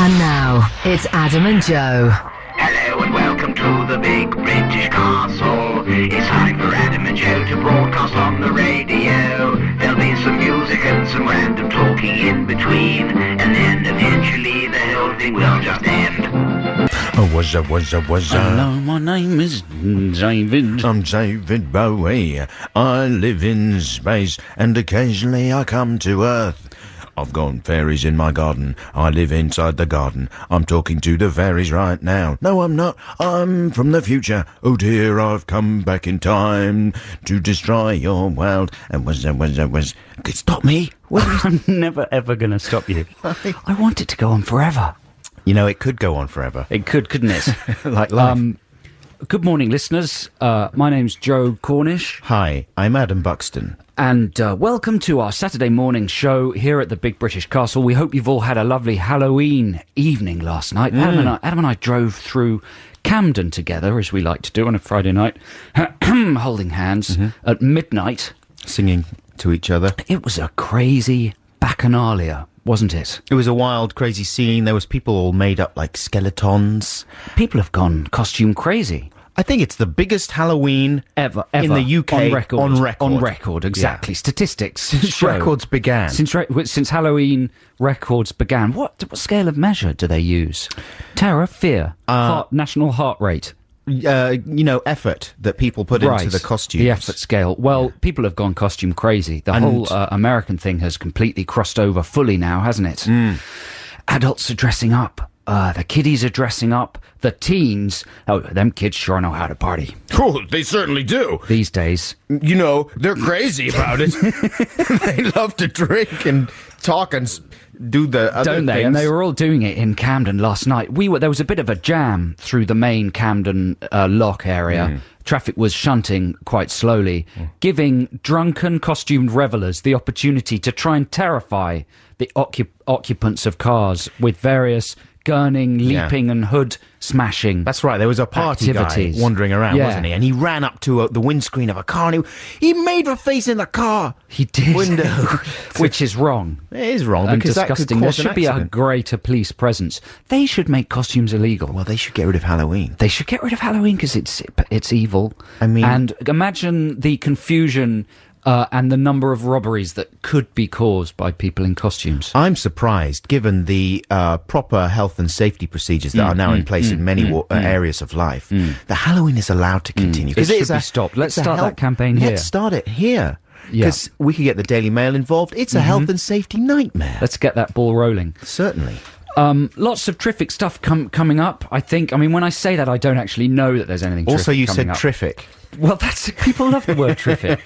And now, it's Adam and Joe. Hello and welcome to the Big British Castle. It's time for Adam and Joe to broadcast on the radio. There'll be some music and some random talking in between, and then eventually the whole thing will just end. Hello, my name is David. I'm David Bowie. I live in space and occasionally I come to Earth. I've got fairies in my garden. I live inside the garden. I'm talking to the fairies right now. No, I'm not. I'm from the future. Oh dear, I've come back in time to destroy your world. And was. Stop me. I'm never ever going to stop you. I want it to go on forever. You know, it could go on forever. It could, couldn't it? Like life. Good morning, listeners. My name's Joe Cornish. Hi, I'm Adam Buxton. And welcome to our Saturday morning show here at the Big British Castle. We hope you've all had a lovely Halloween evening last night. Adam and I drove through Camden together, as we like to do on a Friday night, holding hands at midnight. Singing to each other. It was a crazy bacchanalia, wasn't it? It was a wild, crazy scene. There was people all made up like skeletons. People have gone costume crazy. I think it's the biggest Halloween ever in the UK on record. Exactly. Yeah. Statistics Since records began. Since Halloween records began. What scale of measure do they use? Terror, fear, national heart rate. Effort that people put into the costumes. The effort scale. Well, people have gone costume crazy. The whole American thing has completely crossed over fully now, hasn't it? Adults are dressing up. The kiddies are dressing up. The teens, them kids sure know how to party. Oh, they certainly do. These days. You know, they're crazy about it. They love to drink and talk and do the other Don't they? things. And they were all doing it in Camden last night. There was a bit of a jam through the main Camden lock area. Traffic was shunting quite slowly, giving drunken costumed revellers the opportunity to try and terrify the occupants of cars with various gurning, leaping and hood smashing. That's right, there was a party guy wandering around, wasn't he? And he ran up to the windscreen of a car and he made a face in the car. He did. Window. Which is wrong. It is wrong And because disgusting. That There could cause should be a greater police presence. They should make costumes illegal. Well, they should get rid of Halloween. They should get rid of Halloween because it's evil. I mean... And imagine the confusion and the number of robberies that could be caused by people in costumes. I'm surprised, given the proper health and safety procedures that are now in place in many areas of life, that Halloween is allowed to continue. It should be stopped. Let's start that campaign here. Let's start it here. Because we could get the Daily Mail involved. It's a health and safety nightmare. Let's get that ball rolling. Certainly. Lots of terrific stuff coming up, I think. I mean, when I say that, I don't actually know that there's anything Also, you coming said up. terrific. Well, people love the word terrific.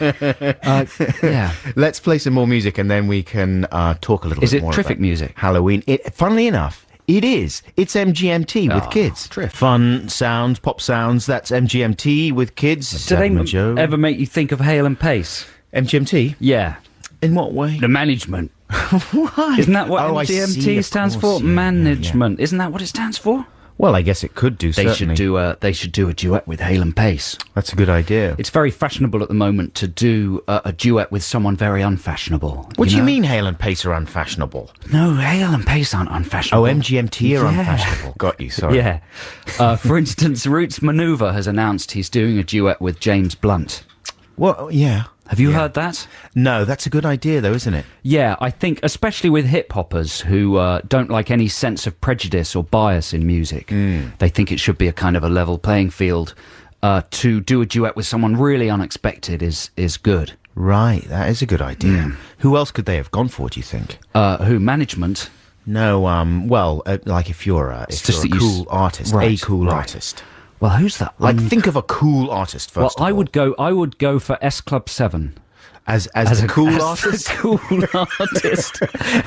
Let's play some more music and then we can talk a little bit more about... Is it terrific music? Halloween. Funnily enough, it is. It's MGMT with kids. Terrific. Fun sounds, pop sounds. That's MGMT with kids. Do they ever make you think of Hale and Pace? MGMT? Yeah. In what way? The management. Why? Isn't that what I see, MGMT of stands course, for? yeah, Management. Isn't that what it stands for? Well, I guess it could do, They certainly. should do a duet with Hale and Pace. That's a good idea. It's very fashionable at the moment to do a duet with someone very unfashionable. What do you know? mean Hale and Pace are unfashionable? No, Hale and Pace aren't unfashionable. Oh, MGMT are Yeah. unfashionable. Got you, sorry. Yeah. For instance, Roots Maneuver has announced he's doing a duet with James Blunt. Well, yeah. Have you heard that? No, that's a good idea, though, isn't it? Yeah, I think, especially with hip-hoppers who don't like any sense of prejudice or bias in music, they think it should be a kind of a level playing field. To do a duet with someone really unexpected is good. Right, that is a good idea. Who else could they have gone for, do you think? Who? Management? No, like if you're a cool artist, Right, a cool right. artist. Well, who's that? Like, think of a cool artist first. Well, of all. I would go for S Club 7. As a cool artist. A cool artist.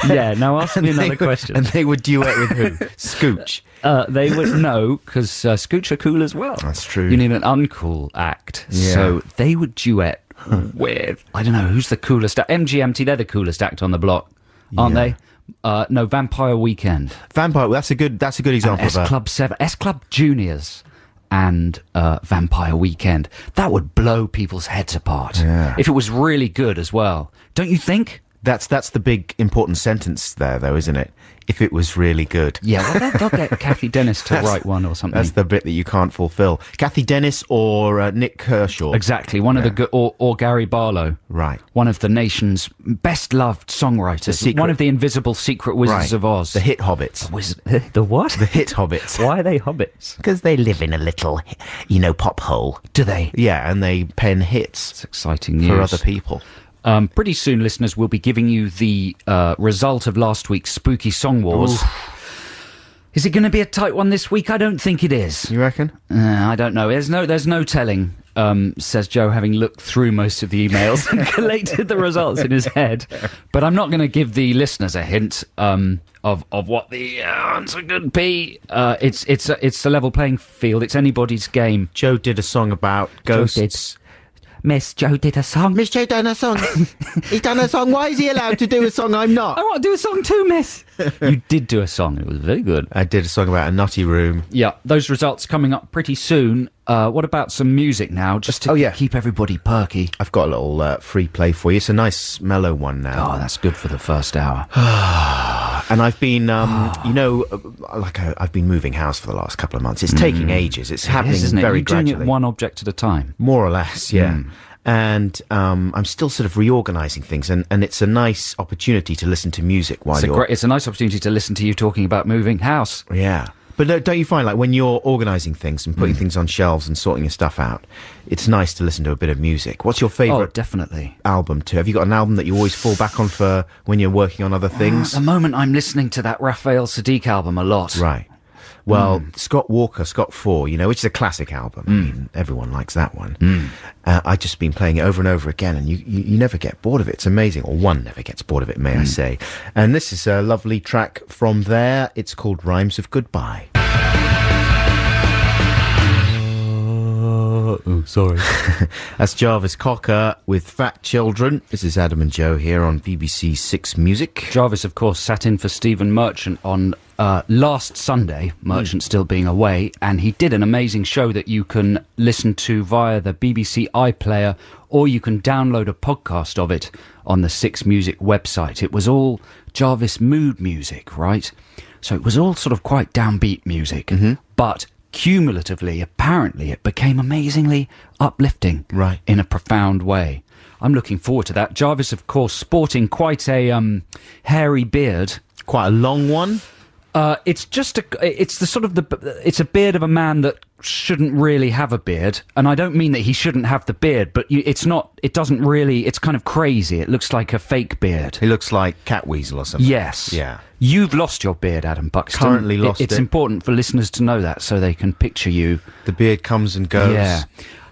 Yeah. Now ask me another question. And they would duet with who? Scooch. They would know because Scooch are cool as well. That's true. You need an uncool act, so they would duet with I don't know who's the coolest. MGMT, they're the coolest act on the block, aren't they? No, Vampire Weekend. Vampire. That's a good example. S Club 7, S Club Juniors. And Vampire Weekend. That would blow people's heads apart. Yeah. If it was really good as well. Don't you think? That's the big important sentence there, though, isn't it? If it was really good. Yeah, well, they'll get Kathy Dennis to write one or something. That's the bit that you can't fulfill. Kathy Dennis or Nick Kershaw. Exactly, one of the or Gary Barlow. Right. One of the nation's best-loved songwriters. One of the invisible secret wizards of Oz. The hit hobbits. The what? The hit hobbits. Why are they hobbits? Because they live in a little, pop hole. Do they? Yeah, and they pen hits. It's exciting news. For other people. Pretty soon, listeners, we'll be giving you the result of last week's Spooky Song Wars. Oof. Is it going to be a tight one this week? I don't think it is. You reckon? I don't know. There's no telling, says Joe, having looked through most of the emails and collated the results in his head. But I'm not going to give the listeners a hint of what the answer could be. It's a level playing field. It's anybody's game. Joe did a song about ghosts. Miss Joe did a song. Miss Joe done a song. He's done a song. Why is he allowed to do a song? I'm not. I want to do a song too, miss. You did do a song. It was very good. I did a song about a nutty room. Yeah, those results coming up pretty soon. What about some music now, just to keep everybody perky? I've got a little free play for you. It's a nice mellow one now. Oh, that's good for the first hour. And I've been, I've been moving house for the last couple of months. It's taking ages. It's happening very gradually. You're doing it one object at a time. More or less, yeah. And I'm still sort of reorganising things, and it's a nice opportunity to listen to music while it's a nice opportunity to listen to you talking about moving house. Yeah. But don't you find, like, when you're organising things and putting things on shelves and sorting your stuff out, it's nice to listen to a bit of music. What's your favourite album too? Have you got an album that you always fall back on for when you're working on other things? At the moment, I'm listening to that Raphael Sadiq album a lot. Right. Well, Scott Walker, Scott 4, which is a classic album. I mean, everyone likes that one. I've just been playing it over and over again, and you never get bored of it. It's amazing. Or one never gets bored of it, may I say. And this is a lovely track from there. It's called Rhymes of Goodbye. Oh, sorry. That's Jarvis Cocker with Fat Children. This is Adam and Joe here on BBC Six Music. Jarvis, of course, sat in for Stephen Merchant on last Sunday, Merchant still being away, and he did an amazing show that you can listen to via the BBC iPlayer, or you can download a podcast of it on the Six Music website. It was all Jarvis mood music, right? So it was all sort of quite downbeat music, but cumulatively, apparently, it became amazingly uplifting, right, in a profound way. I'm looking forward to that. Jarvis, of course, sporting quite a hairy beard, quite a long one. It's a beard of a man that shouldn't really have a beard, and I don't mean that he shouldn't have the beard, but it's kind of crazy. It looks like a fake beard. He looks like Catweasel or something. Yes. Yeah. You've lost your beard, Adam Buxton. Currently lost it. It's important for listeners to know that so they can picture you. The beard comes and goes. Yeah.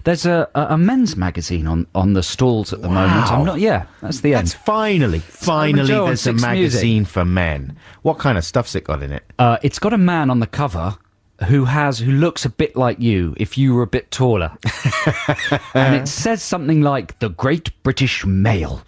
There's a men's magazine on the stalls at the moment. That's the end. Finally there's a magazine for men. What kind of stuff's it got in it? It's got a man on the cover who looks a bit like you if you were a bit taller. And it says something like the Great British Male.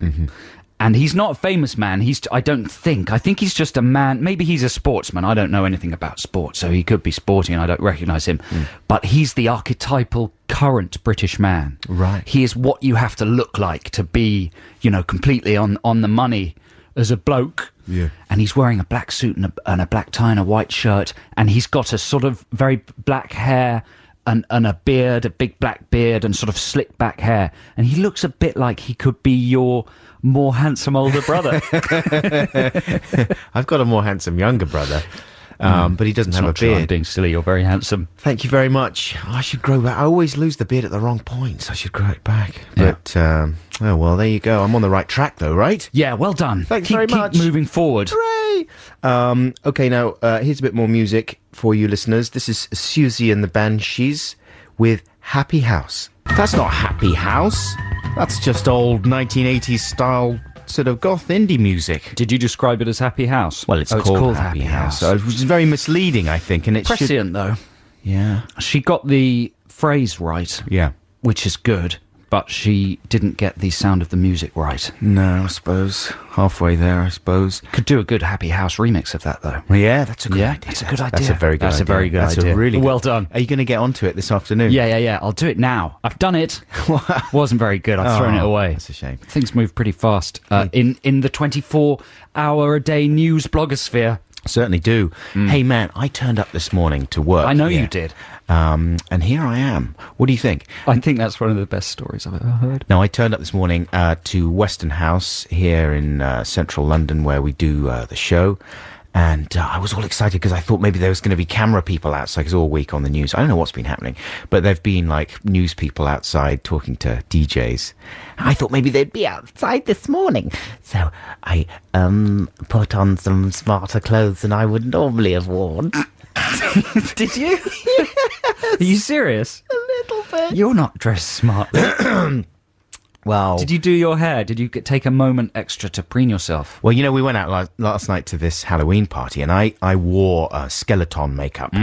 And he's not a famous man. I think he's just a man. Maybe he's a sportsman. I don't know anything about sports, so he could be sporting and I don't recognise him. But he's the archetypal current British man. Right. He is what you have to look like to be, completely on the money as a bloke. Yeah. And he's wearing a black suit and a black tie and a white shirt, and he's got a sort of very black hair and a beard, a big black beard and sort of slick back hair. And he looks a bit like he could be your more handsome older brother. I've got a more handsome younger brother, but he doesn't have a beard. I'm being silly. You're very handsome. Thank you very much. I should grow back. I always lose the beard at the wrong points. I should grow it back. Yeah. But oh well, there you go. I'm on the right track though, right? Yeah, well done. Thanks very much. Keep moving forward. Hooray! Okay, now here's a bit more music for you listeners. This is Susie and the Banshees with Happy House. That's not Happy House. That's just old 1980s style sort of goth indie music. Did you describe it as Happy House? Well, it's called Happy House. Which is very misleading, I think. And it's prescient, though. Yeah. She got the phrase right. Yeah. Which is good. but she didn't get the sound of the music right. No, I suppose. Halfway there, I suppose. Could do a good Happy House remix of that, though. Well, yeah, that's a good idea. That's a good idea. That's a very good idea. That's a very good idea. That's a really good... Well done. Are you going to get onto it this afternoon? Yeah. I'll do it now. I've done it. Wasn't very good. I've thrown it away. That's a shame. Things move pretty fast in the 24-hour-a-day news blogosphere. Certainly do. Hey, man, I turned up this morning to work. I know you did. And here I am. What do you think? I think that's one of the best stories I've ever heard. No, I turned up this morning to Weston House here in central London where we do the show. And I was all excited because I thought maybe there was going to be camera people outside because all week on the news. I don't know what's been happening, but there've been like news people outside talking to DJs. I thought maybe they'd be outside this morning. So I put on some smarter clothes than I would normally have worn. Did you? Are you serious? A little bit. You're not dressed smart. Well, did you do your hair? Did you take a moment extra to preen yourself? Well, we went out last night to this Halloween party, and I wore skeleton makeup.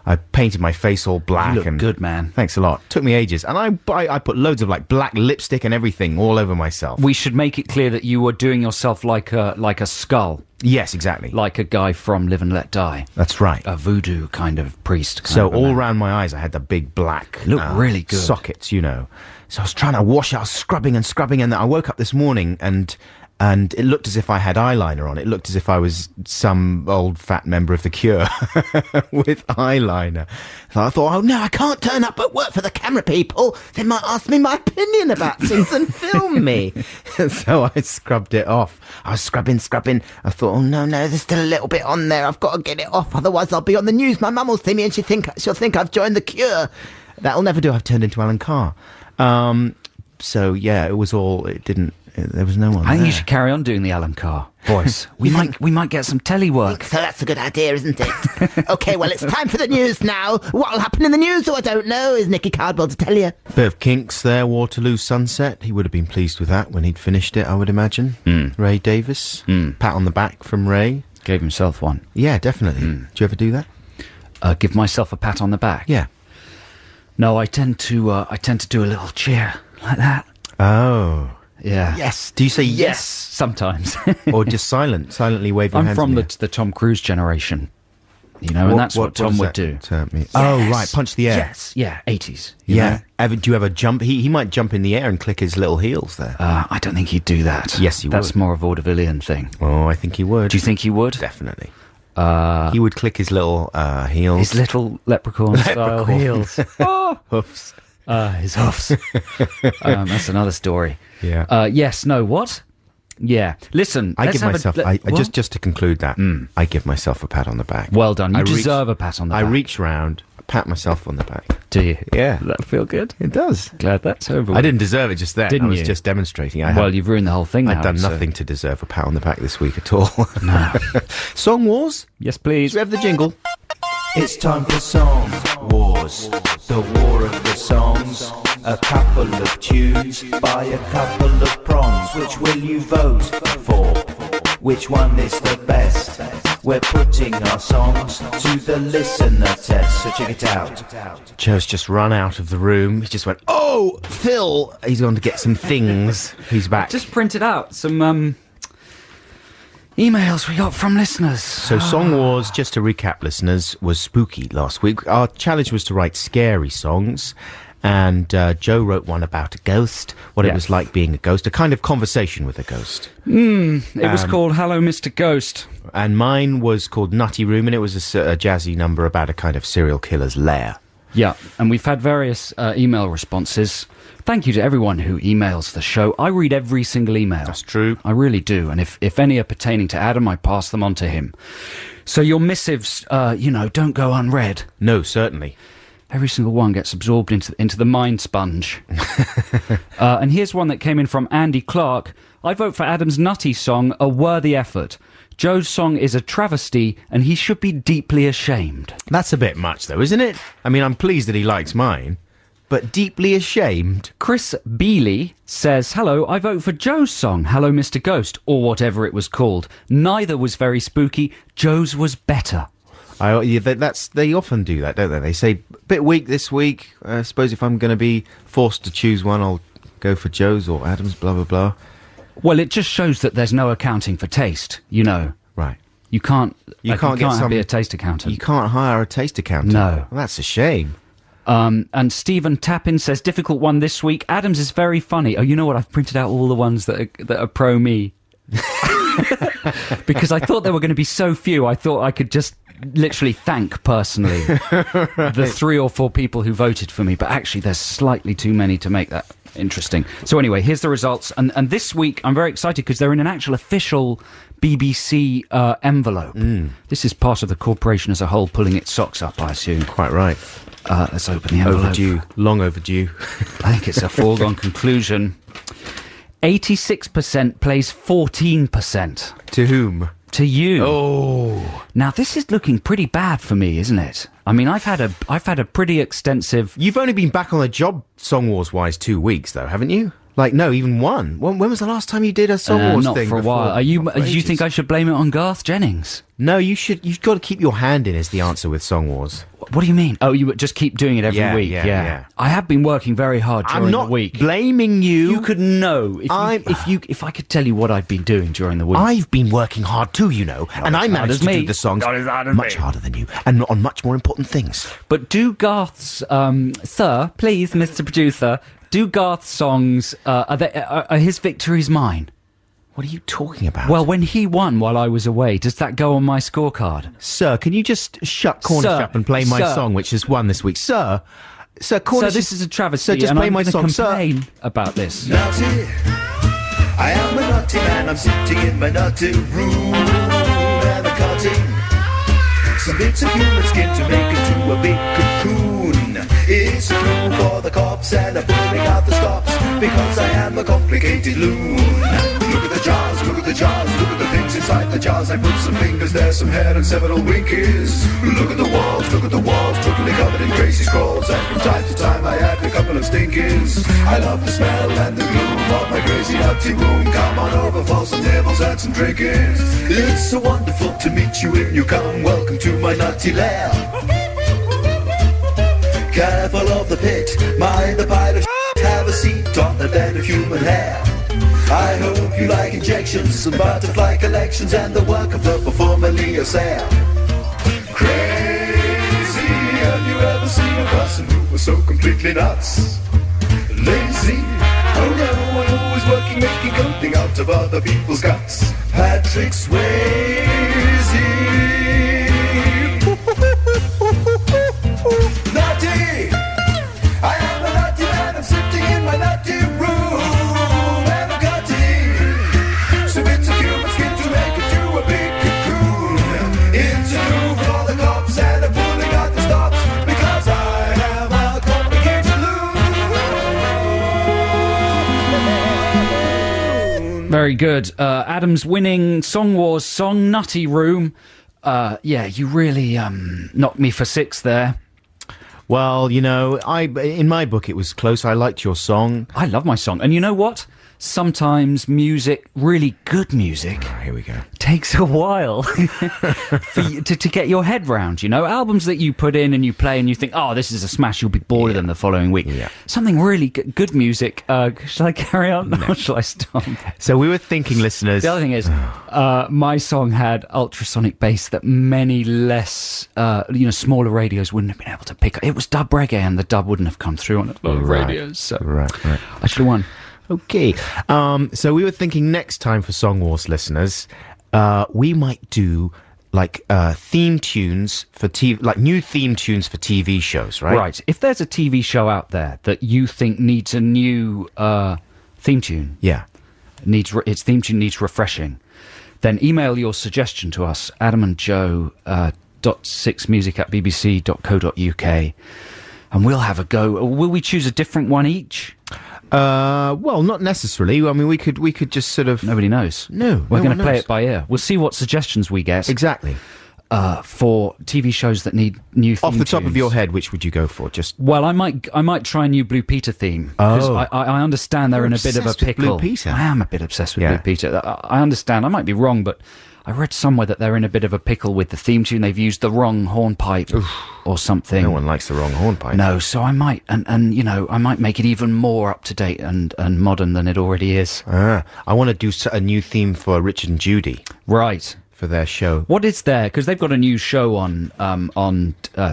I painted my face all black. You look good, man. Thanks a lot. Took me ages, and I put loads of like black lipstick and everything all over myself. We should make it clear that you were doing yourself like a skull. Yes, exactly. Like a guy from Live and Let Die. That's right. A voodoo kind of priest. So all around my eyes, I had the big black really good sockets, So I was trying to wash it. I was scrubbing, and I woke up this morning and it looked as if I had eyeliner on. It looked as if I was some old fat member of The Cure with eyeliner. So I thought, oh no, I can't turn up at work for the camera people. They might ask me my opinion about things and film me. So I scrubbed it off. I was scrubbing. I thought, oh no, there's still a little bit on there. I've got to get it off. Otherwise I'll be on the news. My mum will see me and she'll think I've joined The Cure. That'll never do. I've turned into Alan Carr. So yeah, there was no one. I think you should carry on doing the Alan Carr voice. we might get some telly work. So that's a good idea, isn't it? Okay, well, it's time for the news now. What'll happen in the news, I don't know. Is Nicky Cardwell to tell you? Bit of Kinks there, Waterloo Sunset. He would have been pleased with that when he'd finished it, I would imagine. Ray Davis. Pat on the back from Ray. Gave himself one. Yeah, definitely. Do you ever do that? Give myself a pat on the back? Yeah. No, I tend to do a little cheer like that. Oh. Yeah. Yes. Do you say yes? Sometimes. Or just silently wave your hands? I'm from the Tom Cruise generation, and that's what Tom would do. Yes. Oh, right, punch the air. Yes, yeah, 80s. Yeah. Do you ever jump? He might jump in the air and click his little heels there. I don't think he'd do that. Yes, he would. That's more a vaudevillian thing. Oh, I think he would. Do you think he would? Definitely. He would click his little heels. His little leprechaun-style heels. Oh, hoofs. His hoofs. That's another story. Yeah. Yes. No. What? Yeah. Listen. I give myself. Just to conclude that. I give myself a pat on the back. Well done. You deserve a pat on the back. I reach round, pat myself on the back. Do you? Yeah. Does that feel good? It does. Glad that's over. I didn't deserve it just then. Didn't I was you? just demonstrating. You've ruined the whole thing. I've done nothing to deserve a pat on the back this week at all. No. Song Wars. Yes, please. We have the jingle. It's time for Song Wars, the war of the songs. A couple of tunes by a couple of prongs. Which will you vote for? Which one is the best? We're putting our songs to the listener test, so check it out. Joe's just run out of the room. He just went, oh, Phil! He's gone to get some things. He's back. Just printed out some emails we got from listeners. So Song Wars, just to recap, listeners, was spooky last week. Our challenge was to write scary songs. And Joe wrote one about a ghost, what it was like being a ghost, a kind of conversation with a ghost. It was called Hello, Mr. Ghost. And mine was called Nutty Room, and it was a jazzy number about a kind of serial killer's lair. Yeah, and we've had various email responses. Thank you to everyone who emails the show. I read every single email. That's true. I really do. And if any are pertaining to Adam, I pass them on to him. So your missives, don't go unread. No, certainly. Every single one gets absorbed into the mind sponge. And here's one that came in from Andy Clark. I vote for Adam's nutty song, A Worthy Effort. Joe's song is a travesty, and he should be deeply ashamed. That's a bit much, though, isn't it? I mean, I'm pleased that he likes mine, but deeply ashamed. Chris Bealey says, hello, I vote for Joe's song, Hello, Mr. Ghost, or whatever it was called. Neither was very spooky. Joe's was better. They often do that, don't they? They say, bit weak this week. I suppose if I'm going to be forced to choose one, I'll go for Joe's or Adam's, blah, blah, blah. Well, it just shows that there's no accounting for taste, you know. Right. You can't get be a taste accountant. You can't hire a taste accountant. No. Well, that's a shame. And Stephen Tappin says, difficult one this week. Adams is very funny. Oh, you know what? I've printed out all the ones that are pro me. Because I thought there were going to be so few. I thought I could just literally thank personally the 3 or 4 people who voted for me. But actually, there's slightly too many to make that interesting. So anyway, here's the results. And this week, I'm very excited because they're in an actual official BBC envelope. This is part of the corporation as a whole pulling its socks up, I assume. Quite right. Let's open the envelope. Overdue. Long overdue. I think it's a foregone conclusion. 86% plays 14%. To whom? To you. Oh. Now, this is looking pretty bad for me, isn't it? I mean, I've had a pretty extensive... You've only been back on the job, Song Wars-wise, 2 weeks, though, haven't you? Like, no, even one. When was the last time you did a Song Wars not thing? Not for a while. Do you think I should blame it on Garth Jennings? No, you've got to keep your hand in is the answer with Song Wars. What do you mean? Oh, you just keep doing it every week? Yeah. I have been working very hard during the week. I'm not blaming you. You could know if I could tell you what I've been doing during the week. I've been working hard too, you know, and I managed to do the songs much harder than you, and on much more important things. But do Garth's, sir, please, Mr. Producer, do Garth's songs, are his victories mine? What are you talking about? Well, when he won while I was away, does that go on my scorecard? Sir, can you just shut Cornish up and play my song, which has won this week? Sir, Cornish... So this is a travesty, sir, just and play I'm my song, complain about this. Naughty, I am a naughty man, I'm sitting in my naughty room, and I'm cutting some bits of human skin to make into a big cocoon. It's a clue for the cops, and I'm pulling out the stops, because I am a complicated loon. Look at the jars, look at the jars, look at the things inside the jars. I put some fingers there, some hair and several winkies. Look at the walls, totally covered in crazy scrolls. And from time to time I add a couple of stinkies. I love the smell and the gloom of my crazy naughty room. Come on over for some nibbles and some drinkies. It's so wonderful to meet you when you come. Welcome to my naughty lair. Careful of the pit, mind the pile of have a seat on the bed of human hair. I hope you like injections, some butterfly collections, and the work of the performer Leo Sayer. Crazy, have you ever seen a person who was so completely nuts? Lazy, oh no, I'm always working, making clothing out of other people's guts. Patrick Swayze. Naughty, I am a naughty man, I'm sitting in my naughty room, and I'm cutting some bits of human skin to make it to a big cocoon. It's a clue for the cops, and I'm pulling out the stops, because I am a complicated loon. Very good. Adam's winning Song Wars song Nutty Room. Yeah, you really knocked me for 6 there. Well, you know, in my book it was close. I liked your song. I love my song. And you know what? Sometimes music, really good music, Here we go. takes a while for you to get your head round, you know? Albums that you put in and you play and you think, oh, this is a smash, you'll be bored of them the following week. Yeah. Something really good music. Shall I carry on or shall I stop? So we were thinking, listeners... The other thing is, my song had ultrasonic bass that many less, smaller radios wouldn't have been able to pick up. It was dub reggae and the dub wouldn't have come through on a lot of radios. So Right. I should have won. Okay. So we were thinking next time for Song Wars listeners, we might do theme tunes for TV, like new theme tunes for TV shows, right? Right. If there's a TV show out there that you think needs a new theme tune, Yeah. its theme tune needs refreshing, then email your suggestion to us, adamandjoe.6music@bbc.co.uk, and we'll have a go. Will we choose a different one each? Well, not necessarily. I mean, we could just sort of... Nobody knows. No, We're no going one to play knows. it by ear. We'll see what suggestions we get. Exactly. For TV shows that need new theme Off the top of tunes. your head, which would you go for? Just... Well, I might try a new Blue Peter theme. Because Oh. I understand they're You're in a bit of a obsessed with pickle. Blue Peter. I am a bit obsessed with Yeah. Blue Peter. I understand. I might be wrong, but I read somewhere that they're in a bit of a pickle with the theme tune. They've used the wrong hornpipe or something. No one likes the wrong hornpipe. No, so I might, and you know, I might make it even more up to date and modern than it already is. I want to do a new theme for Richard and Judy. Right. For their show. What is there? Because they've got a new show on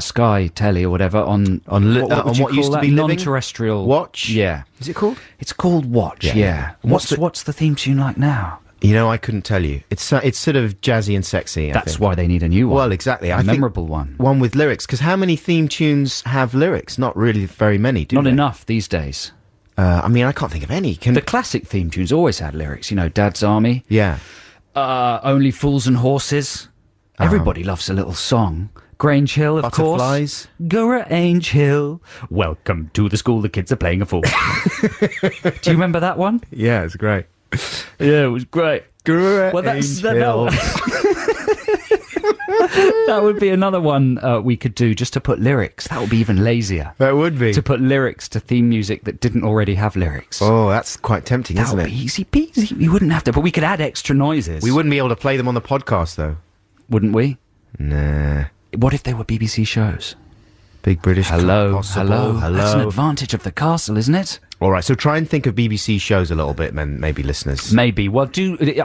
Sky Telly or whatever on what used to be Living? Non-terrestrial Watch. Yeah, Is it called? it's called Watch. Yeah. And What's the theme tune like now? You know, I couldn't tell you. It's sort of jazzy and sexy. I That's think. why they need a new one. Well, exactly. A memorable one. One with lyrics. Because how many theme tunes have lyrics? Not really very many, do Not they? enough these days. I mean, I can't think of any. The classic theme tunes always had lyrics. You know, Dad's Army. Yeah. Only Fools and Horses. Everybody loves a little song. Grange Hill, of Butterflies. course. Grange Hill. Welcome to the school the kids are playing a fool. Do you remember that one? Yeah, it's great. Yeah, it was great. Well, that would be another one we could do, just to put lyrics. That would be even lazier. That would be. To put lyrics to theme music that didn't already have lyrics. Oh, that's quite tempting, that isn't would it? be easy peasy. We wouldn't have to, but we could add extra noises. We wouldn't be able to play them on the podcast, though. Wouldn't we? Nah. What if they were BBC shows? Big British. Hello. That's an advantage of the castle, isn't it? All right, so try and think of BBC shows a little bit, then maybe listeners. Maybe. Well,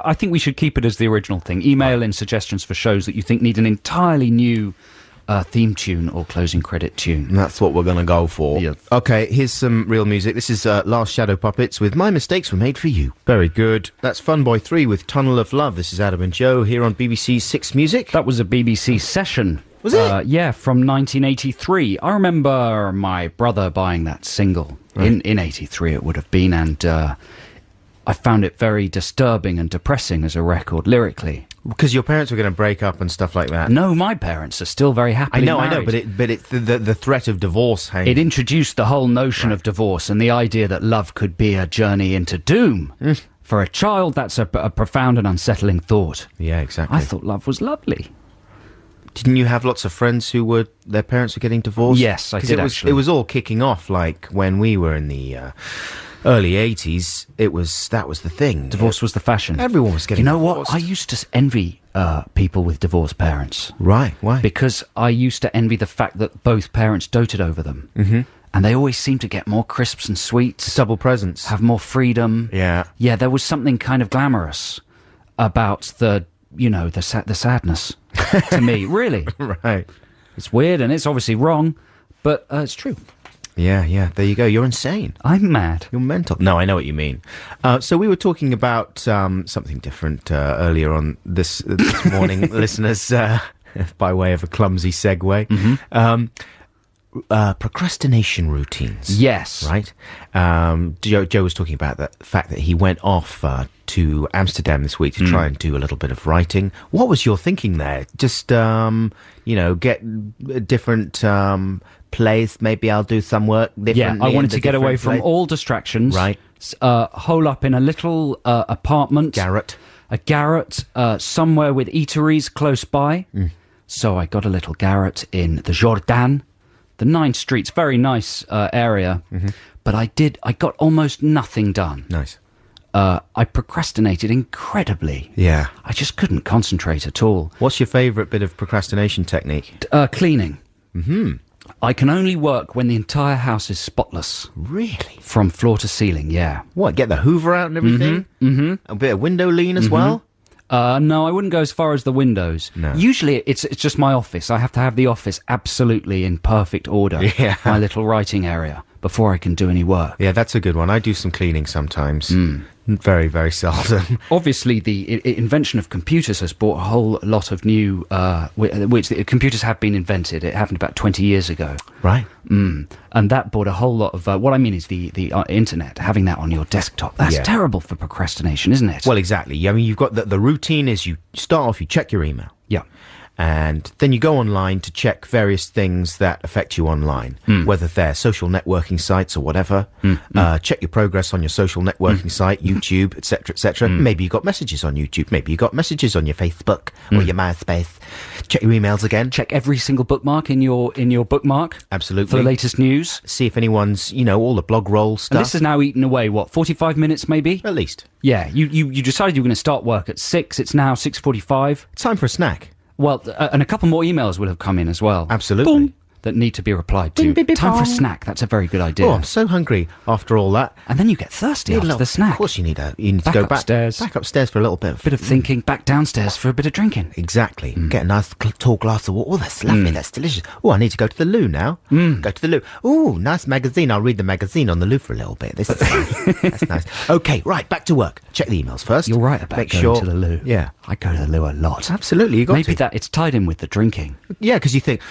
I think we should keep it as the original thing. Email in suggestions for shows that you think need an entirely new theme tune or closing credit tune. That's what we're going to go for. Yeah. Okay, here's some real music. This is Last Shadow Puppets with My Mistakes Were Made For You. Very good. That's Fun Boy 3 with Tunnel of Love. This is Adam and Joe here on BBC Six Music. That was a BBC session. Was it? Yeah, from 1983. I remember my brother buying that single. Right. In 83 it would have been, and I found it very disturbing and depressing as a record, lyrically. Because your parents were going to break up and stuff like that. No, my parents are still very happily married. I know, but it's the threat of divorce hanging. It introduced the whole notion of divorce and the idea that love could be a journey into doom. For a child, that's a profound and unsettling thought. Yeah, exactly. I thought love was lovely. Didn't you have lots of friends who their parents were getting divorced? Yes, I did, actually. It was all kicking off, like, when we were in the early 80s, that was the thing. Divorce was the fashion. Everyone was getting divorced. You know what? I used to envy people with divorced parents. Right, why? Because I used to envy the fact that both parents doted over them. Mm-hmm. And they always seemed to get more crisps and sweets. Double presents. Have more freedom. Yeah. Yeah, there was something kind of glamorous about the sadness to me, really. Right. It's weird and it's obviously wrong, but it's true. Yeah, there you go. You're insane. I'm mad. You're mental. No, I know what you mean. So we were talking about something different earlier on this morning, listeners, by way of a clumsy segue. Mm-hmm. Procrastination routines. Yes. Right? Joe was talking about the fact that he went off to Amsterdam this week to try and do a little bit of writing. What was your thinking there? Just, get a different place. Maybe I'll do some work differently. Yeah, I wanted to get away from all distractions. Right. Hole up in a little apartment. A garret, somewhere with eateries close by. So I got a little garret in the Jordan. The 9 Streets, very nice area, but I got almost nothing done. Nice. I procrastinated incredibly. Yeah. I just couldn't concentrate at all. What's your favourite bit of procrastination technique? Cleaning. Mm-hmm. I can only work when the entire house is spotless. Really? From floor to ceiling, yeah. What, get the Hoover out and everything? Mm-hmm. A bit of window lean as well? No, I wouldn't go as far as the windows. No. Usually it's just my office. I have to have the office absolutely in perfect order. Yeah. My little writing area before I can do any work. Yeah, that's a good one. I do some cleaning sometimes. Very, very seldom. Obviously, the invention of computers has brought a whole lot of new... which the computers have been invented. It happened about 20 years ago. Right. And that brought a whole lot of... what I mean is the internet, having that on your desktop. That's terrible for procrastination, isn't it? Well, exactly. I mean, you've got the routine is you start off, you check your email. Yeah. And then you go online to check various things that affect you online, whether they're social networking sites or whatever. Check your progress on your social networking site, YouTube, etc., etc. Maybe you got messages on YouTube. Maybe you got messages on your Facebook or your MySpace. Check your emails again. Check every single bookmark in your bookmark. Absolutely. For the latest news. See if anyone's, all the blog roll stuff. And this is now eaten away, 45 minutes maybe? At least. Yeah, you decided you were going to start work at 6. It's now 6:45. Time for a snack. Well, and a couple more emails will have come in as well. Absolutely. Boom, that need to be replied to. Bing, bing, bing, Time for a bong. snack. That's a very good idea. Oh, I'm so hungry after all that. And then you get thirsty after the snack. Of course you need to Back go upstairs. back upstairs for a little bit Bit of thinking, back downstairs for a bit of drinking. Exactly. Get a nice tall glass of water. Oh, that's lovely. That's delicious. Oh, I need to go to the loo now. Go to the loo. Oh, nice magazine. I'll read the magazine on the loo for a little bit. This is nice. That's nice. Okay, right, back to work. Check the emails first. You're right about going to the loo. Yeah. I go to the loo a lot. Absolutely, you got Maybe to. that it's tied in with the drinking. Yeah, because you think,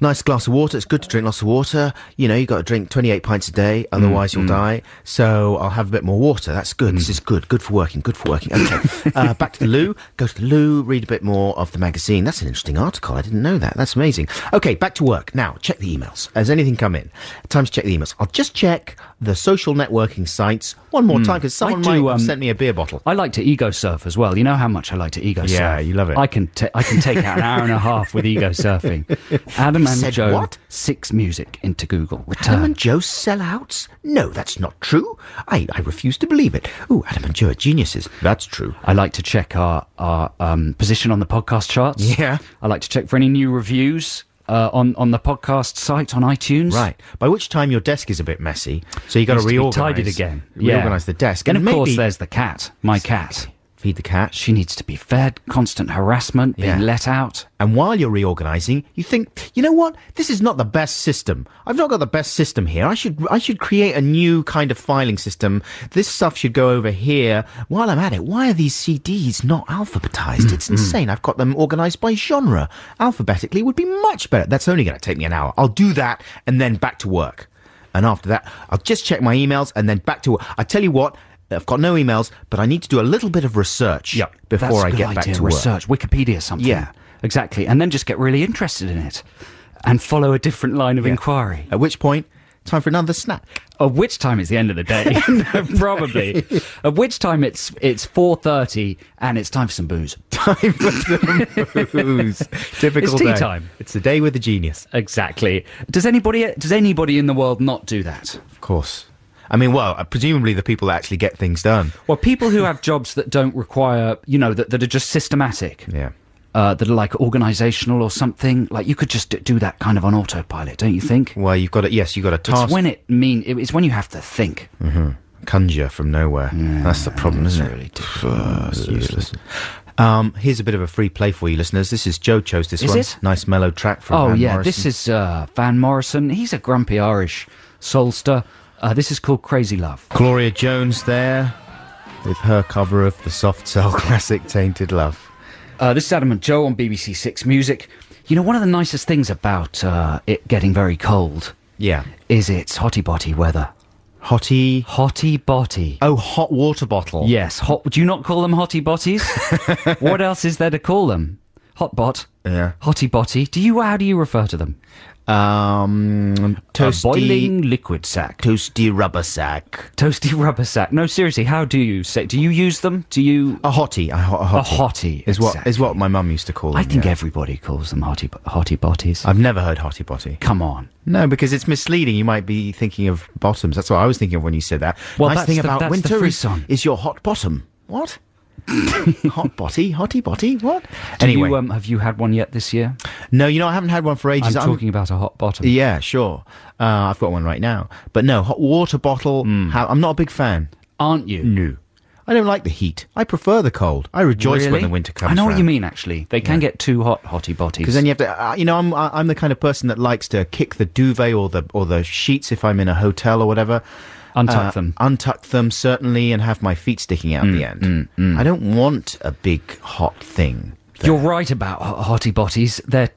nice glass of water. It's good to drink lots of water. You've got to drink 28 pints a day, otherwise you'll die. So I'll have a bit more water. That's good. This is good. Good for working. Good for working. Okay. Back to the loo. Go to the loo. Read a bit more of the magazine. That's an interesting article. I didn't know that. That's amazing. Okay, back to work. Now, check the emails. Has anything come in? Time to check the emails. I'll just check the social networking sites one more time because someone might have sent me a beer bottle. I like to ego surf as well. You know how much I like to ego surf. Yeah, you love it. I can take out an hour and a half with ego surfing. Adam and said Joe, what? 6 music into Google. Adam Return. and Joe sellouts? No, that's not true. I refuse to believe it. Oh, Adam and Joe are geniuses. That's true. I like to check our position on the podcast charts. Yeah. I like to check for any new reviews on the podcast site on iTunes. Right. By which time your desk is a bit messy, so you got to Needs to be reorganize. tidied again. Reorganize the desk. And of course, maybe there's the cat. My cat. feed the cat. She needs to be fed. Constant harassment. Being Yeah. let out. And while you're reorganizing, you think, you know what? This is not the best system. I've not got the best system here. I should create a new kind of filing system. This stuff should go over here. While I'm at it, why are these CDs not alphabetized? It's insane. I've got them organized by genre. Alphabetically would be much better. That's only going to take me an hour. I'll do that and then back to work. And after that, I'll just check my emails and then back to work. I tell you what, I've got no emails, but I need to do a little bit of research before I get back to work. Research, Wikipedia something. Yeah. Exactly. And then just get really interested in it and follow a different line of inquiry. At which point, time for another snack. At which time it's the end of the day. No, probably. At which time it's 4:30 and it's time for some booze. Time for some booze. Typical It's tea day. time. It's the day with the genius. Exactly. Does anybody in the world not do that? Of course. I mean, well, presumably the people that actually get things done. Well, people who have jobs that don't require, that are just systematic. Yeah. That are like organisational or something. Like you could just do that kind of on autopilot, don't you think? Well, you've got a task. It's when it's when you have to think. Conjure from nowhere. That's the problem, isn't it? Really difficult. It's useless. Here's a bit of a free play for you listeners. This is Joe chose this one. Is it? Nice mellow track from Oh Van yeah, Morrison. this is Van Morrison. He's a grumpy Irish soulster. This is called Crazy Love. Gloria Jones there with her cover of the Soft Cell classic Tainted Love. This is Adam and Joe on BBC Six Music. One of the nicest things about it getting very cold Yeah. is it's hotty botty weather. Hotty. Hotty botty. Oh, hot water bottle. Yes, hot. Do you not call them hotty botties? What else is there to call them? Hot bot. Yeah. Hotty botty. How do you refer to them? Toasty. A boiling liquid sack. Toasty rubber sack. Toasty rubber sack. No, seriously, how do you say? Do you use them? Do you? A hottie. A hottie, is exactly. what my mum used to call them. I think yeah. everybody calls them hotty botties. I've never heard hottie botty. Come on. No, because it's misleading. You might be thinking of bottoms. That's what I was thinking of when you said that. Well, nice that's thing the- about that's the winter frisson. is your hot bottom. What? Hot botty? Hottie botty? What? Do Anyway. you, have you had one yet this year? No, I haven't had one for ages. I'm talking about a hot bottom. Yeah, sure. I've got one right now. But no, hot water bottle. I'm not a big fan. Aren't you? No. I don't like the heat. I prefer the cold. I rejoice when Really? the winter comes I know what round. you mean, actually. They can get too hot, hotty botties. Because then you have to, I'm the kind of person that likes to kick the duvet or the sheets if I'm in a hotel or whatever. Untuck them. Untuck them, certainly, and have my feet sticking out the end. I don't want a big hot thing. You're right about hotty botties. They're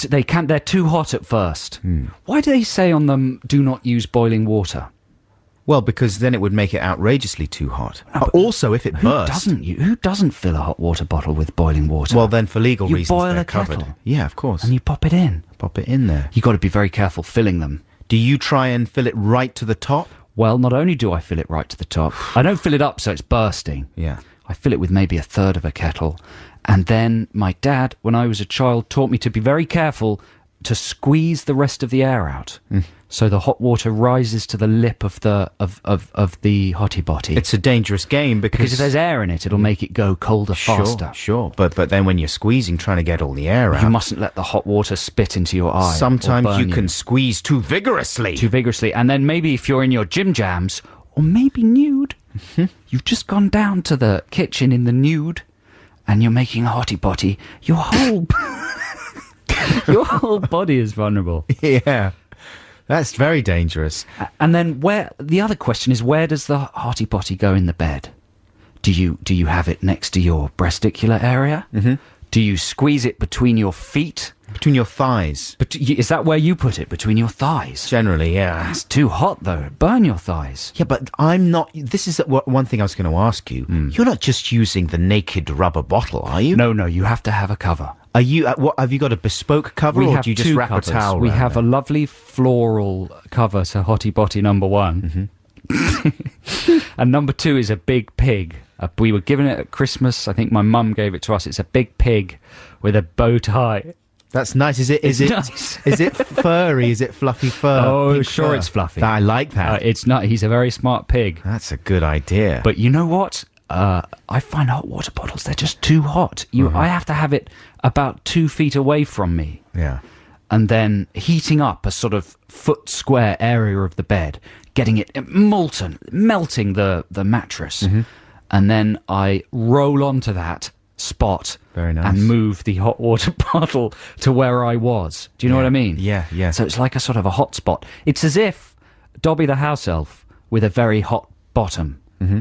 too hot at first. Why do they say on them, do not use boiling water? Well, because then it would make it outrageously too hot. Also, if it burst... Who doesn't fill a hot water bottle with boiling water? Well, then for legal you reasons, boil they're a covered. kettle. Yeah, of course. And you pop it in. Pop it in there. You got to be very careful filling them. Do you try and fill it right to the top? Well, not only do I fill it right to the top, I don't fill it up so it's bursting. Yeah. I fill it with maybe a third of a kettle. And then my dad, when I was a child, taught me to be very careful to squeeze the rest of the air out. So the hot water rises to the lip of the hotty botty. It's a dangerous game because if there's air in it, it'll make it go colder faster. Sure. But then when you're squeezing, trying to get all the air out... You mustn't let the hot water spit into your eye. Sometimes you can squeeze too vigorously. And then maybe if you're in your gym jams, or maybe nude, you've just gone down to the kitchen in the nude, and you're making a hotty botty, your whole... your whole body is vulnerable. Yeah. That's very dangerous. And then the other question is, where does the hotty potty go in the bed? Do you have it next to your breasticular area? Mm-hmm. Do you squeeze it between your feet? Between your thighs. But is that where you put it? Between your thighs? Generally, yeah. It's too hot, though. Burn your thighs. Yeah, but I'm not... This is one thing I was going to ask you. You're not just using the naked rubber bottle, are you? No, you have to have a cover. Are you? Have you got a bespoke cover, or do you just wrap covers. a towel? We have a lovely floral cover to Hotty Botty number 1, and number 2 is a big pig. We were given it at Christmas. I think my mum gave it to us. It's a big pig with a bow tie. That's nice. Is it nice. Is it furry? Is it fluffy fur? Oh, sure, fur? It's fluffy. I like that. It's not. He's a very smart pig. That's a good idea. But you know what? I find hot water bottles, they're just too hot. I have to have it about 2 feet away from me. Yeah. And then heating up a sort of foot square area of the bed, getting it melting the mattress. And then I roll onto that spot. Very nice. And move the hot water bottle to where I was. Do you know what I mean? Yeah. So it's like a sort of a hot spot. It's as if Dobby the house elf with a very hot bottom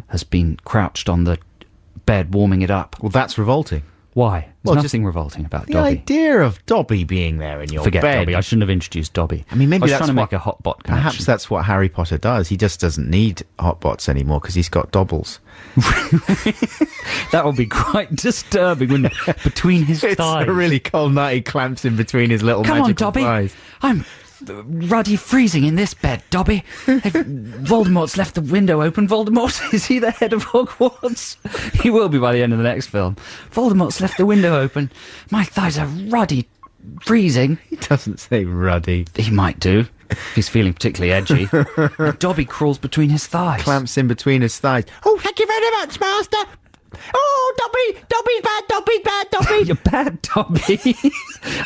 has been crouched on the bed warming it up. Well, that's revolting. Why? There's nothing revolting about the Dobby. The idea of Dobby being there in your Forget bed. Dobby. I shouldn't have introduced Dobby. I mean, maybe I was that's trying to make a hot bot connection. Perhaps that's what Harry Potter does. He just doesn't need hot bots anymore because he's got dobbles. That would be quite disturbing, wouldn't it? Between his thighs. It's a really cold night. He clamps in between his little magical Dobby. thighs. I'm ruddy freezing in this bed, Dobby. Voldemort's left the window open. Voldemort, is he the head of Hogwarts? He will be by the end of the next film. Voldemort's left the window open. My thighs are ruddy freezing. He doesn't say ruddy. He might do, if he's feeling particularly edgy. And Dobby crawls between his thighs. Clamps in between his thighs. Oh, thank you very much, Master. Oh, Dobby's bad, Dobby. You're bad, Dobby.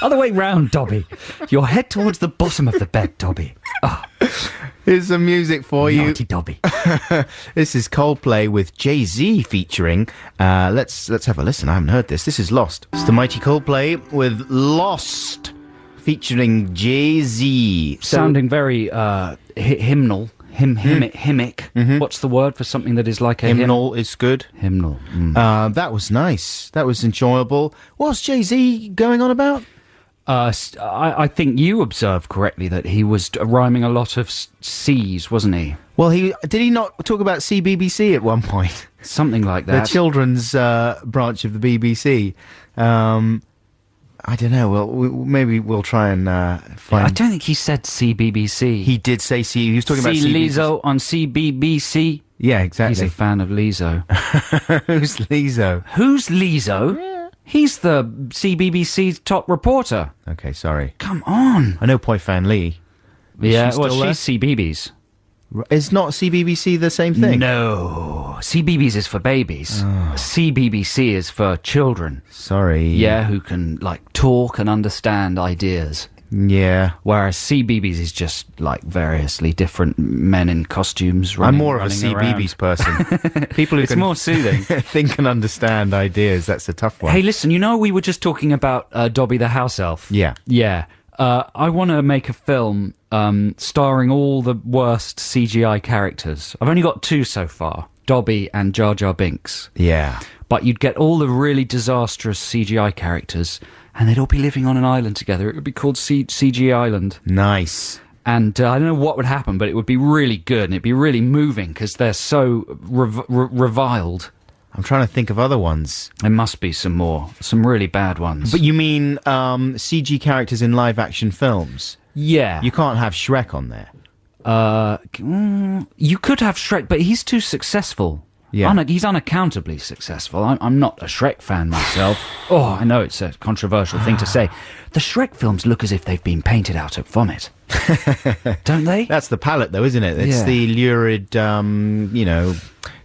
Other way round, Dobby. Your head towards the bottom of the bed, Dobby. Oh. Here's some music for Naughty Dobby. This is Coldplay with Jay-Z featuring. Let's have a listen. I haven't heard this. This is Lost. It's the mighty Coldplay with Lost featuring Jay-Z. Sounding very hymnal. Hymnic. What's the word for something that is like a hymnal? Is good. Hymnal. That was nice. That was enjoyable. What's Jay-Z going on about? I think you observed correctly that he was rhyming a lot of C's, wasn't he? Well, did he not talk about CBBC at one point? Something like that. The children's branch of the BBC. I don't know. Well, maybe we'll try and find... I don't think he said CBBC. He did say C. He was talking about CBBC. Lizzo on CBBC. Yeah, exactly. He's a fan of Lizzo. Who's Lizzo? Who's Lizzo? Yeah. He's the CBBC's top reporter. Okay, sorry. Come on. I know Poi Fan Lee. Yeah, well, she's CBeebies. Is not CBBC the same thing? No. CBeebies is for babies. Oh. CBBC is for children. Sorry. Yeah, who can, talk and understand ideas. Yeah. Whereas CBeebies is just, variously different men in costumes running. I'm more of a CBeebies person. People who it's more soothing. Think and understand ideas. That's a tough one. Hey, listen, we were just talking about Dobby the house elf. Yeah. Yeah. I want to make a film starring all the worst CGI characters. I've only got 2 so far, Dobby and Jar Jar Binks. Yeah. But you'd get all the really disastrous CGI characters, and they'd all be living on an island together. It would be called CG Island. Nice. And I don't know what would happen, but it would be really good and it'd be really moving because they're so reviled. I'm trying to think of other ones. There must be some more, some really bad ones. But you mean CG characters in live-action films? Yeah. You can't have Shrek on there. You could have Shrek, but he's too successful. Yeah. He's unaccountably successful. I'm not a Shrek fan myself. Oh, I know it's a controversial thing to say. The Shrek films look as if they've been painted out of vomit. Don't they? That's the palette, though, isn't it? It's the lurid,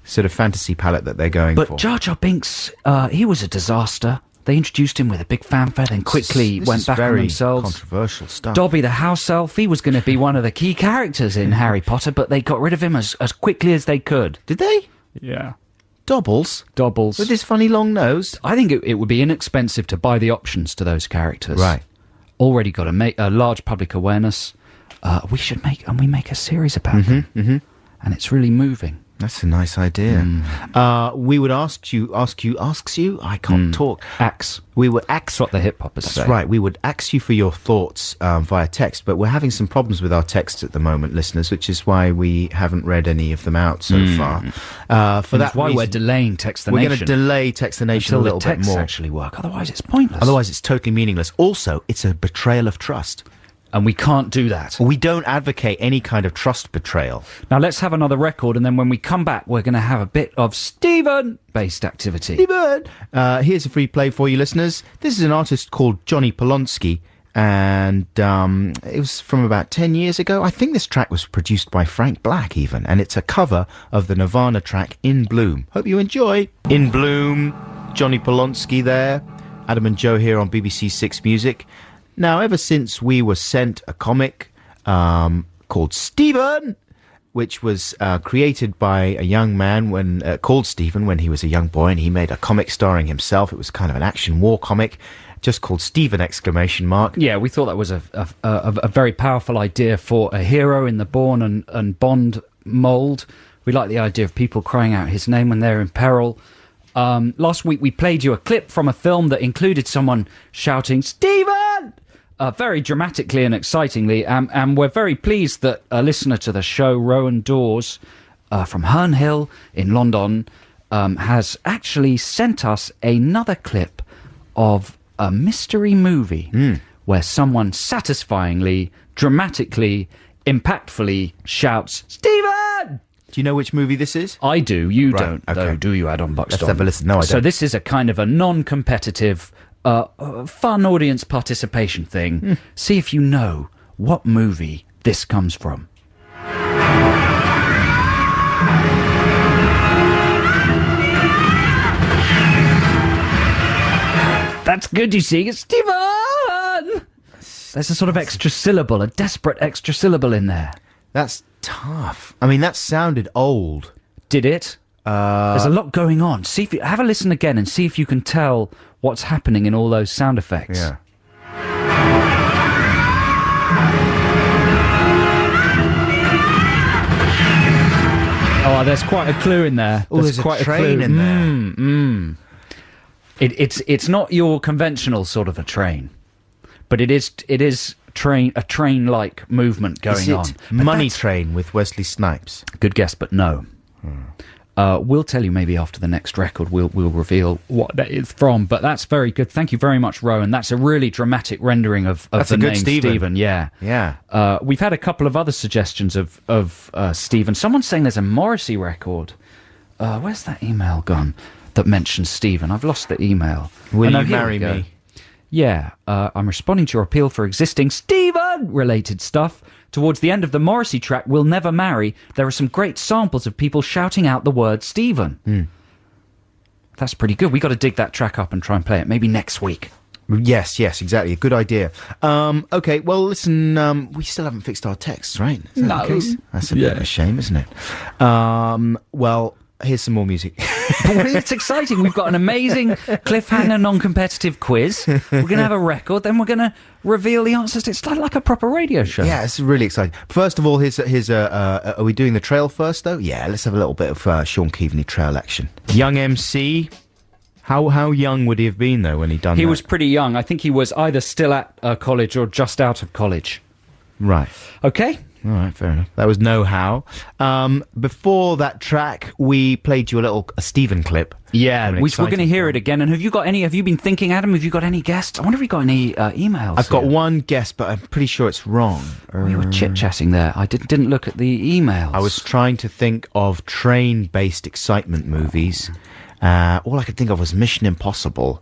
sort of fantasy palette that they're going for. But Jar Jar Binks, he was a disaster. They introduced him with a big fanfare, then quickly went back on themselves. Controversial stuff. Dobby the house elf, he was going to be one of the key characters in Harry Potter, but they got rid of him as quickly as they could. Did they? Yeah. Dobbles? Dobbles. With his funny long nose? I think it would be inexpensive to buy the options to those characters. Right. Already got a large public awareness. We make a series about them. And it's really moving. That's a nice idea. We would ask you, I can't talk. We would ask. That's what the hip hoppers say. That's right. We would ask you for your thoughts via text, but we're having some problems with our texts at the moment, listeners, which is why we haven't read any of them out so far. For that why reason, we're delaying Text the Nation. We're going to delay Text the Nation a little bit more. Actually work. Otherwise, it's pointless. Otherwise, it's totally meaningless. Also, it's a betrayal of trust. And we can't do that. We don't advocate any kind of trust betrayal. Now, let's have another record, and then when we come back, we're going to have a bit of Stephen-based activity. Stephen! Here's a free play for you, listeners. This is an artist called Johnny Polonsky, and it was from about 10 years ago. I think this track was produced by Frank Black, even, and it's a cover of the Nirvana track In Bloom. Hope you enjoy. In Bloom, Johnny Polonsky there. Adam and Joe here on BBC Six Music. Now, ever since we were sent a comic called Stephen, which was created by a young man called Stephen when he was a young boy, and he made a comic starring himself. It was kind of an action war comic, just called Stephen ! Yeah, we thought that was a very powerful idea for a hero in the Bourne and Bond mould. We like the idea of people crying out his name when they're in peril. Last week we played you a clip from a film that included someone shouting, Stephen! Very dramatically and excitingly, and we're very pleased that a listener to the show, Rowan Dawes, from Herne Hill in London, has actually sent us another clip of a mystery movie where someone satisfyingly, dramatically, impactfully shouts, Stephen! Do you know which movie this is? I do. You don't, okay. though, do you, Adam Buxton? Let's have a listen. No, I don't. So this is a kind of a non-competitive, fun audience participation thing. See if you know what movie this comes from. That's good, you see. It's Stephen! There's a sort of extra syllable, a desperate extra syllable in there. That's tough. I mean, that sounded old. Did it? There's a lot going on. See if have a listen again and see if you can tell what's happening in all those sound effects. Yeah. Oh, there's quite a clue in there. Oh, there's quite a train in there. It's not your conventional sort of a train, but it is a train-like movement going on. Money Train with Wesley Snipes? Good guess, but no. We'll tell you maybe after the next record. We'll reveal what that is from. But that's very good. Thank you very much, Rowan. That's a really dramatic rendering of the name Stephen. Yeah, yeah. We've had a couple of other suggestions of Stephen. Someone's saying there's a Morrissey record. Where's that email gone that mentions Stephen? I've lost the email. Will you marry me? Yeah, I'm responding to your appeal for existing Stephen-related stuff. Towards the end of the Morrissey track, We'll Never Marry, there are some great samples of people shouting out the word Stephen. That's pretty good. We got to dig that track up and try and play it, maybe next week. Yes, exactly. A good idea. Okay, well, listen, we still haven't fixed our texts, right? Is that the case? That's a bit of a shame, isn't it? Well, here's some more music. It's exciting. We've got an amazing cliffhanger non-competitive quiz. We're going to have a record, then we're going to reveal the answers. It's like a proper radio show. Yeah, it's really exciting. First of all, here's are we doing the trail first, though? Yeah, let's have a little bit of Sean Keaveney trail action. Young MC. How young would he have been, though, when he done that? He was pretty young. I think he was either still at college or just out of college. Right. Okay? All right, fair enough. That was Know How. Before that track, we played you a Stephen clip. Yeah, From an we're exciting going to hear film. it again. And have you been thinking, Adam, have you got any guests? I wonder if you got any emails. I've got here. one guess, but I'm pretty sure it's wrong. We were chit-chatting there. I didn't look at the emails. I was trying to think of train-based excitement movies. All I could think of was Mission Impossible.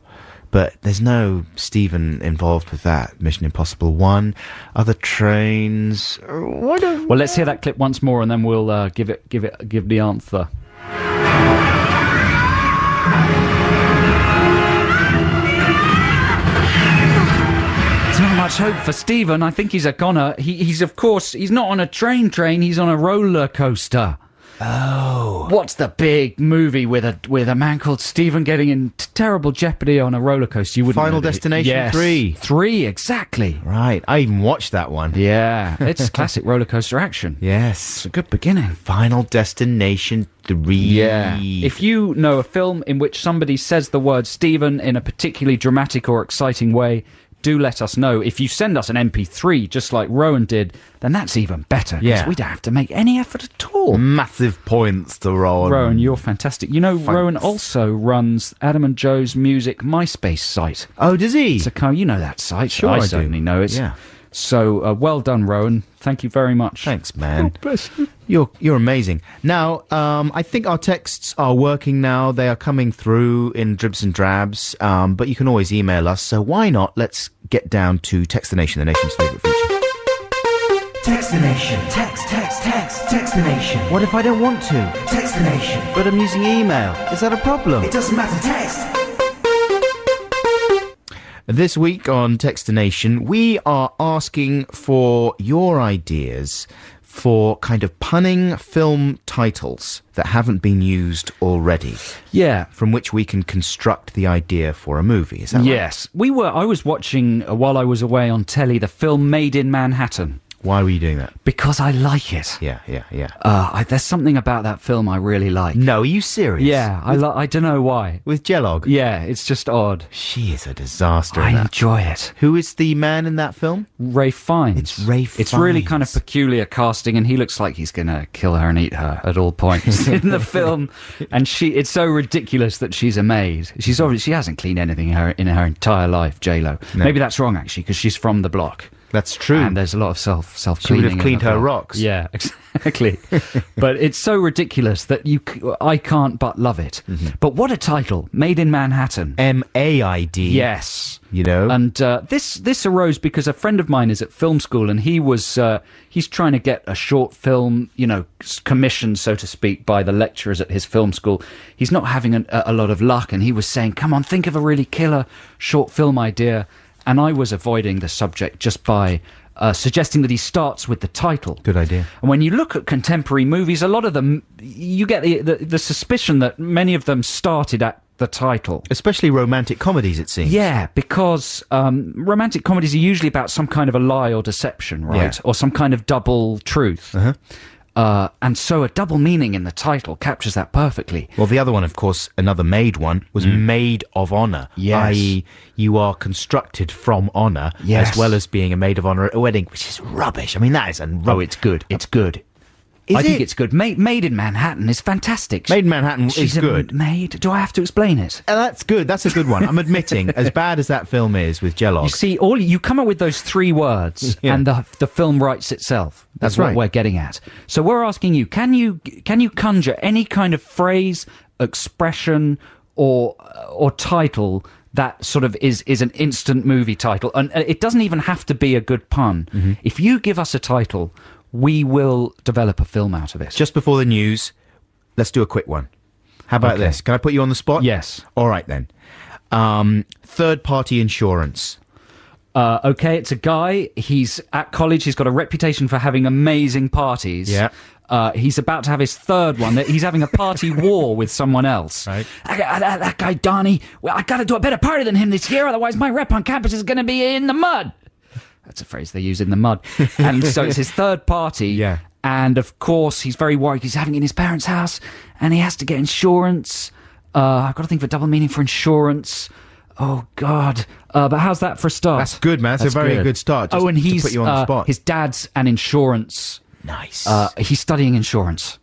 But there's no Stephen involved with that. Mission Impossible 1, other trains. Well, let's hear that clip once more, and then we'll give the answer. There's not much hope for Stephen. I think he's a goner. He's not on a train. He's on a roller coaster. Oh. What's the big movie with a man called Stephen getting in terrible jeopardy on a roller coaster? You wouldn't Final know. Destination Yes. 3. 3, exactly. Right, I even watched that one. Yeah, it's classic roller coaster action. Yes. It's a good beginning. Final Destination 3. Yeah. If you know a film in which somebody says the word Stephen in a particularly dramatic or exciting way, do let us know. If you send us an MP3, just like Rowan did, then that's even better. Because Yeah. we don't have to make any effort at all. Massive points to Rowan. Rowan, you're fantastic. You know, Rowan also runs Adam and Joe's Music MySpace site. Oh, does he? So, you know that site. Sure I do. certainly know it. Yeah. So, well done, Rowan. Thank you very much. Thanks, man. God bless you. You're amazing. Now, I think our texts are working now. They are coming through in dribs and drabs, but you can always email us. So why not? Let's get down to Text the Nation, the nation's favourite feature. Text the nation. Text the nation. What if I don't want to? Text the nation. But I'm using email. Is that a problem? It doesn't matter, text. This week on Text the Nation, we are asking for your ideas for kind of punning film titles that haven't been used already, Yeah. from which we can construct the idea for a movie. Is that right? Yes. I was watching, while I was away on telly, the film Made in Manhattan. Why were you doing that? Because I like it. Yeah. There's something about that film I really like. No, are you serious? Yeah, I don't know why. With Jelog? Yeah, it's just odd. She is a disaster I in that. enjoy it. Who is the man in that film? Ray Fiennes. It's Ray It's really Fiennes. kind of peculiar casting, and he looks like he's going to kill her and eat her at all points in the film. And it's so ridiculous that she's a maid. She hasn't cleaned anything in her entire life, J-Lo. No. Maybe that's wrong, actually, because she's from the block. That's true. And there's a lot of self She would cleaning. have cleaned her rocks. Yeah, exactly. But it's so ridiculous that I can't but love it. Mm-hmm. But what a title, Made in Manhattan. M-A-I-D. Yes. You know? And this arose because a friend of mine is at film school, and he's trying to get a short film, commissioned, so to speak, by the lecturers at his film school. He's not having a lot of luck, and he was saying, come on, think of a really killer short film idea. And I was avoiding the subject just by suggesting that he starts with the title. Good idea. And when you look at contemporary movies, a lot of them, you get the suspicion that many of them started at the title. Especially romantic comedies, it seems. Yeah, because romantic comedies are usually about some kind of a lie or deception, right? Yeah. Or some kind of double truth. Uh-huh. And so a double meaning in the title captures that perfectly. Well, the other one, of course, another maid one, was Maid of Honour. Yes. I.e., you are constructed from honour, Yes. as well as being a maid of honour at a wedding, which is rubbish. I mean, that is a rubbish. Oh, it's good. It's good. Is I think it? it's good. Made in Manhattan is fantastic. Made in Manhattan She's is good. A maid. Do I have to explain it? That's good. That's a good one. I'm admitting, as bad as that film is with Jelog. You see, you come up with those three words, Yeah. and the film writes itself. That's That's what right. we're getting at. So we're asking you: can you conjure any kind of phrase, expression, or title that sort of is an instant movie title? And it doesn't even have to be a good pun. Mm-hmm. If you give us a title, we will develop a film out of it. Just before the news, let's do a quick one. How about Okay. this? Can I put you on the spot? Yes. All right, then. Third-party insurance. Okay, it's a guy. He's at college. He's got a reputation for having amazing parties. Yeah. He's about to have his third one. He's having a party war with someone else. Right. That guy, Donnie, well, I got to do a better party than him this year, otherwise my rep on campus is going to be in the mud. That's a phrase they use, in the mud. And so it's his third party. Yeah. And, of course, he's very worried. He's having it in his parents' house, and he has to get insurance. I've got to think of a double meaning for insurance. Oh, God. But how's that for a start? That's good, man. That's a very good start. Just and he's to put you on the spot. his dad's an insurance. Nice. He's studying insurance.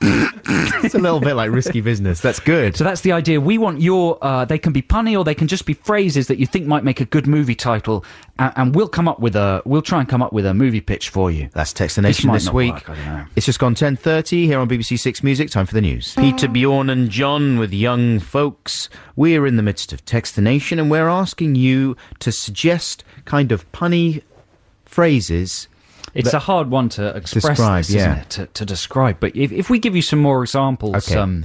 It's a little bit like risky business. That's good. So that's the idea. We want your... they can be punny or they can just be phrases that you think might make a good movie title, and we'll come up with we'll try and come up with a movie pitch for you. That's Text the Nation might this not week. work, I don't know. It's just gone 10:30 here on BBC Six Music. Time for the news. Peter, Bjorn and John with Young Folks. We're in the midst of Text the Nation, and we're asking you to suggest kind of punny phrases. It's a hard one to express, describe, this, isn't it? To describe. But if we give you some more examples, Okay.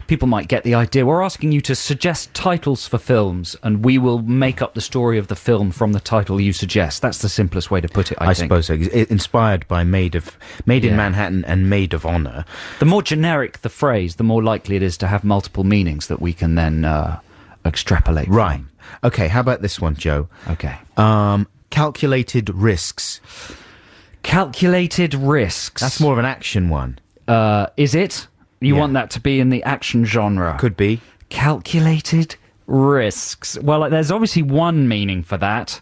People might get the idea. We're asking you to suggest titles for films, and we will make up the story of the film from the title you suggest. That's the simplest way to put it, I think. suppose so. Inspired by Maid in Manhattan and Maid of Honor. The more generic the phrase, the more likely it is to have multiple meanings that we can then extrapolate Right. from. Okay, how about this one, Joe? Okay. Calculated risks. Calculated risks. That's more of an action one. Is it? You Yeah. want that to be in the action genre? Could be. Calculated risks. Well, there's obviously one meaning for that.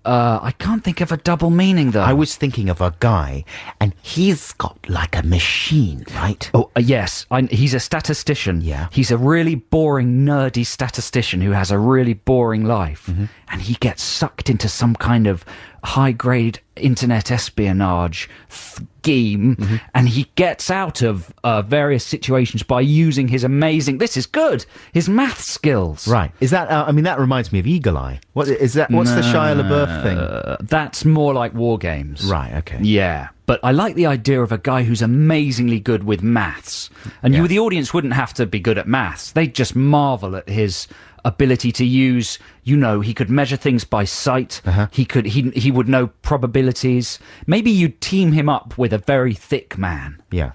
I can't think of a double meaning, though. I was thinking of a guy, and he's got like a machine, right? Oh, yes. He's a statistician. Yeah. He's a really boring, nerdy statistician who has a really boring life. Mm-hmm. And he gets sucked into some kind of high-grade internet espionage scheme. Mm-hmm. And he gets out of various situations by using his amazing... This is good! His math skills. Right. Is that? That reminds me of Eagle Eye. What is that? What's the Shia LaBeouf thing? That's more like War Games. Right. Okay. Yeah, but I like the idea of a guy who's amazingly good with maths. And Yeah. the audience wouldn't have to be good at maths. They'd just marvel at his ability to use, he could measure things by sight. He would know probabilities. Maybe you'd team him up with a very thick man. Yeah.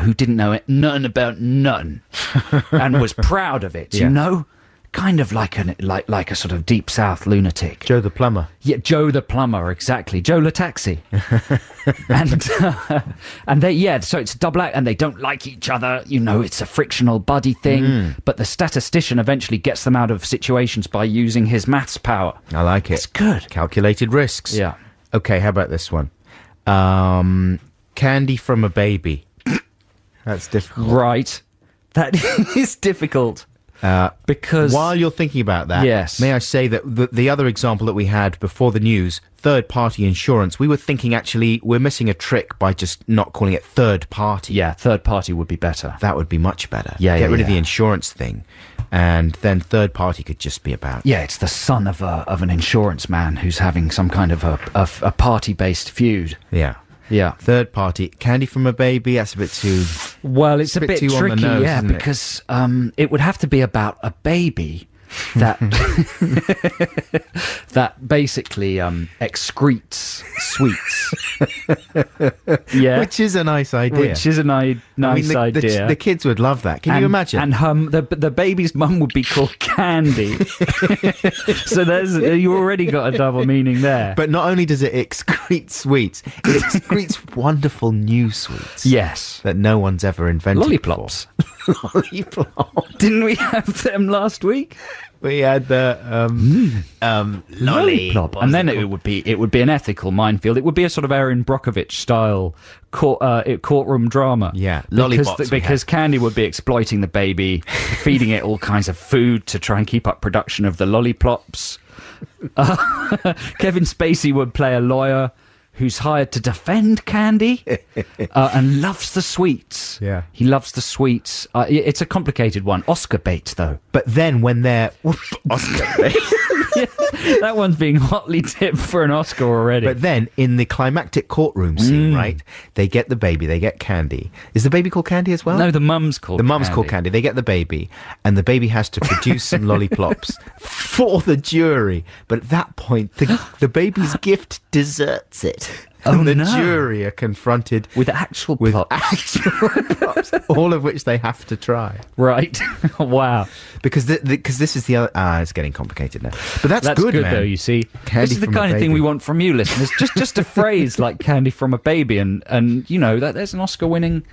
Who didn't know nothing about nothing and was proud of it, Yeah. Kind of like a sort of deep south lunatic. Joe the plumber. Yeah, Joe the plumber, exactly. Joe the taxi. and they, so it's a double act, and they don't like each other. It's a frictional buddy thing. But the statistician eventually gets them out of situations by using his maths power. I like it. It's good. Calculated risks. Yeah. Okay. How about this one? Candy from a baby. That's difficult. Right. That is difficult. Because while you're thinking about that, Yes. may I say that the other example that we had before the news, third-party insurance, we were thinking actually we're missing a trick by just not calling it third-party. Yeah, third party would be better. That would be much better. Yeah, Get rid of yeah. the insurance thing, and then third-party could just be about... Yeah, it's the son of an insurance man who's having some kind of a party-based feud. Yeah. Yeah. Third party, candy from a baby, that's a bit too... Well, it's a bit bit too on the tricky, nose, yeah, isn't it? because it would have to be about a baby that that basically excretes sweets. Yeah, Which is a nice idea. which is a nice idea. The kids would love that. Can you imagine? And the baby's mum would be called Candy. So you already got a double meaning there. But not only does it excrete sweets, it excretes wonderful new sweets. Yes, That no one's ever invented lollipops. before. Lollipops. Didn't we have them last week? We had the Lollipop, and then it would be an ethical minefield. It would be a sort of Erin Brockovich style courtroom drama. Yeah, because, lollipops we because Candy would be exploiting the baby, feeding it all kinds of food to try and keep up production of the lollipops. Kevin Spacey would play a lawyer who's hired to defend Candy and loves the sweets. Yeah. He loves the sweets. It's a complicated one. Oscar bait, though. But then when they're... Oscar bait. That one's being hotly tipped for an Oscar already. But then, in the climactic courtroom scene, right, they get the baby, they get Candy. Is the baby called Candy as well? No, the mum's called The mum's called Candy. They get the baby, and the baby has to produce some lollipops for the jury. But at that point, the baby's gift deserts it. Oh, And the no. jury are confronted With actual with plots. actual plots, all of which they have to try. Right. Wow. Because this is the other... it's getting complicated now. But that's good, man. though, you see. Candy This is the from a kind of thing baby. we want from you, listeners. Just a phrase like Candy from a Baby, and there's an Oscar-winning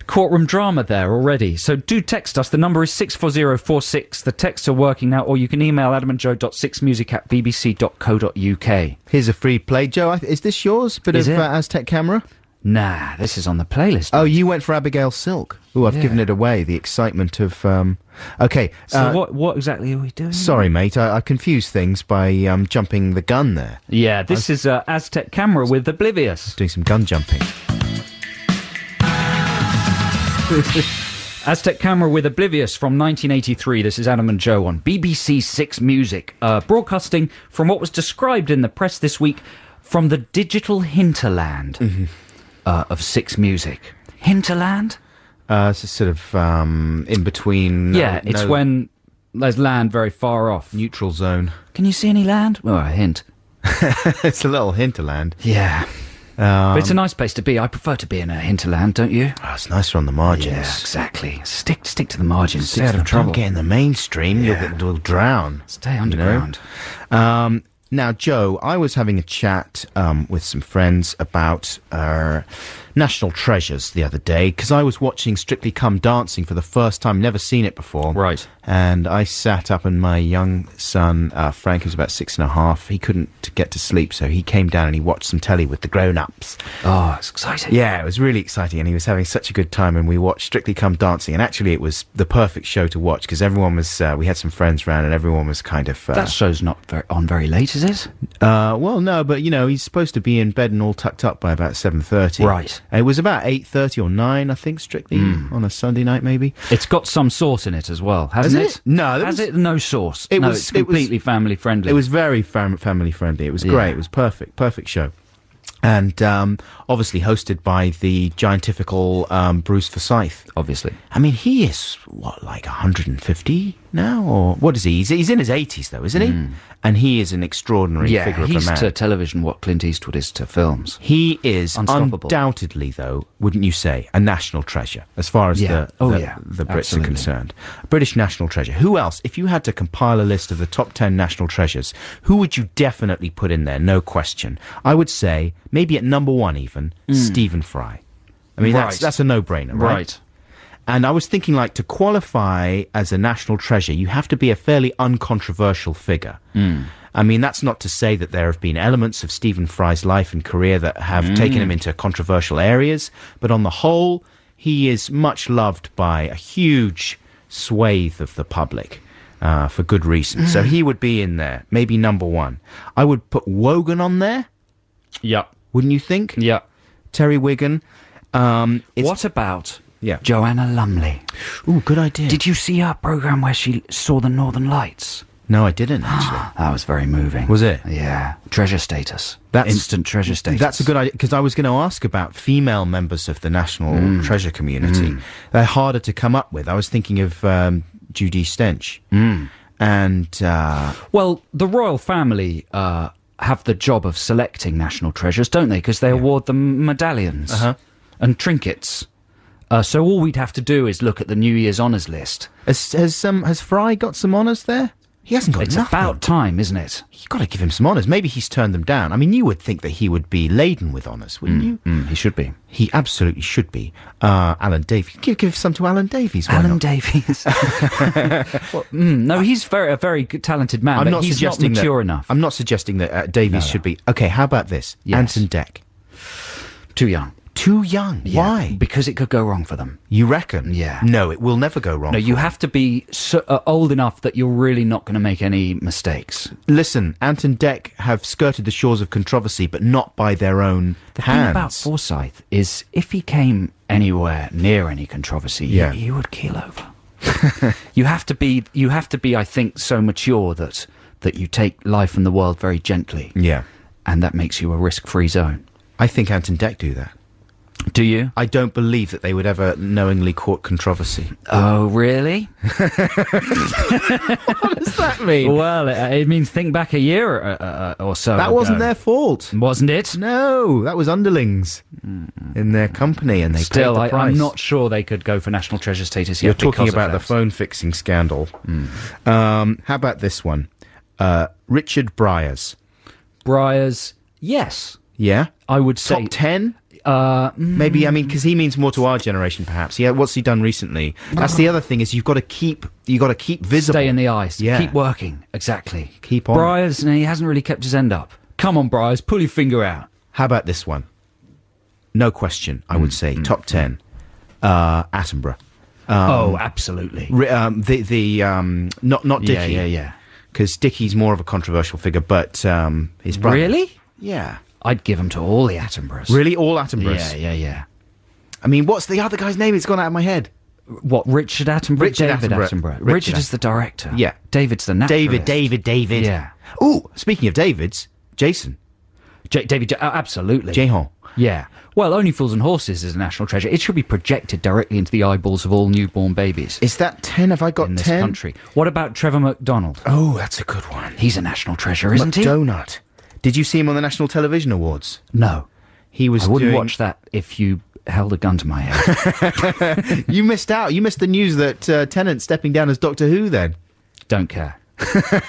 courtroom drama there already. So do text us. The number is 64046. The texts are working now, or you can email adamandjoe.6music@bbc.co.uk. Here's a free play. Joe, is this yours? Bit Is of it? Aztec Camera? Nah, this is on the playlist. Oh, you went for Abigail Silk. Oh, I've Yeah. given it away. The excitement of... Okay. So what exactly are we doing? Sorry, mate. I confused things by jumping the gun there. Yeah, this is Aztec Camera with Oblivious. Doing some gun jumping. Aztec Camera with Oblivious from 1983. This is Adam and Joe on BBC Six Music, broadcasting from what was described in the press this week from the digital hinterland of Six Music. Hinterland? It's a sort of in between... It's when there's land very far off. Neutral zone. Can you see any land? Well, a hint. It's a little hinterland. Yeah. But it's a nice place to be. I prefer to be in a hinterland, don't you? Oh, it's nicer on the margins. Yeah, exactly. Stick to the margins. Stay Stick out to of the- trouble. Don't get in the mainstream. Yeah. You'll drown. Stay underground. Now, Joe, I was having a chat with some friends about national treasures the other day because I was watching Strictly Come Dancing for the first time, never seen it before. Right. And I sat up and my young son, Frank, who's about 6.5, he couldn't get to sleep, so he came down and he watched some telly with the grown-ups. Oh, it's exciting. Yeah, it was really exciting, and he was having such a good time, and we watched Strictly Come Dancing, and actually it was the perfect show to watch because everyone was, we had some friends around, and everyone was kind of... That show's not on very late, is it? well, no, but, you know, he's supposed to be in bed and all tucked up by about 7:30. Right. It was about 8:30 or 9, I think, Strictly, on a Sunday night, maybe. It's got some sauce in it as well, hasn't Has it? it? No, Has it? No sauce. It No, was- it's completely family friendly. It was very family friendly. It was great. Yeah. It was perfect show. And obviously hosted by the giantifical Bruce Forsyth. obviously. I mean, he is, what, like 150 now? Or what is he? He's in his 80s, though, isn't he? And he is an extraordinary Yeah, figure of a he's man. to television what Clint Eastwood is to films. He is Unstoppable. undoubtedly, though, wouldn't you say, a national treasure, as far as Yeah. the Brits Absolutely. are concerned. A British national treasure. Who else? If you had to compile a list of the top 10 national treasures, who would you definitely put in there? No question. I would say, maybe at number one even, Stephen Fry. I mean, Right. that's a no-brainer, right? And I was thinking, like, to qualify as a national treasure, you have to be a fairly uncontroversial figure. I mean, that's not to say that there have been elements of Stephen Fry's life and career that have taken him into controversial areas, but on the whole, he is much loved by a huge swathe of the public, for good reason. So he would be in there, maybe number one. I would put Wogan on there, Yeah. wouldn't you think? Yeah. Terry Wiggin. What about Yeah. Joanna Lumley? Ooh, good idea. Did you see her programme where she saw the Northern Lights? No, I didn't, actually. That was very moving. Was it? Yeah. Treasure status. That's- Instant treasure status. That's a good idea, because I was going to ask about female members of the National Treasure community. They're harder to come up with. I was thinking of Judi Stench. And, Well, the royal family have the job of selecting national treasures, don't they? Because they award them medallions and trinkets. So all we'd have to do is look at the New Year's honours list. has Fry got some honours there? He hasn't got It's nothing. about time, isn't it? You've got to give him some honours. Maybe he's turned them down. I mean, you would think that he would be laden with honours, wouldn't you? He should be. He absolutely should be. Alan Davies. Give some to Alan Davies. Why Alan not? Davies. No, he's a very good, talented man, but he's not mature enough. I'm not suggesting that Davies should be. Okay, how about this? Yes. Anton Deck. Too young. Too young. Yeah, Why? Because it could go wrong for them. You reckon? Yeah. No, it will never go wrong. No, for you them. have to be old enough that you're really not going to make any mistakes. Listen, Anton Deck have skirted the shores of controversy, but not by their own The hands. thing about Forsyth is if he came anywhere near any controversy, Yeah. he would keel over. You have to be, I think, so mature that you take life and the world very gently. Yeah. And that makes you a risk-free zone. I think Anton Deck do that. Do you? I don't believe that they would ever knowingly court controversy. Oh, really? What does that mean? Well, it means think back a year or so That ago. wasn't their fault. Wasn't it? No, that was underlings in their company, and they Still, paid the price. I'm not sure they could go for national treasure status You're yet. talking because of about the that. phone fixing scandal. How about this one? Richard Bryars. Bryars, yes. Yeah? I would say... Top 10? Maybe, I mean, because he means more to our generation, perhaps. Yeah, what's he done recently? That's the other thing, is you've got to keep visible. Stay in the ice. Yeah. Keep working. Exactly. Keep on. Briars, he hasn't really kept his end up. Come on, Briars, pull your finger out. How about this one? No question, I would say. Top 10. Attenborough. Absolutely. Not Dickie. Yeah. Because Dickie's more of a controversial figure, but his brother... Really? Yeah. I'd give him to all the Attenboroughs. Really? All Attenboroughs? Yeah. I mean, what's the other guy's name? It's gone out of my head. What, Richard Attenborough? Richard David Attenborough. Richard is the director. Yeah. David's the naturalist. David. Yeah. Ooh, speaking of Davids, Jason. Absolutely. Jehan. Yeah. Well, Only Fools and Horses is a national treasure. It should be projected directly into the eyeballs of all newborn babies. Is that 10? Have I got 10? In this country. What about Trevor McDonald? Oh, that's a good one. He's a national treasure, isn't he? McDonald. Did you see him on the National Television Awards? No. He was I wouldn't watch that if you held a gun to my head. You missed out. You missed the news that Tennant's stepping down as Doctor Who then. Don't care.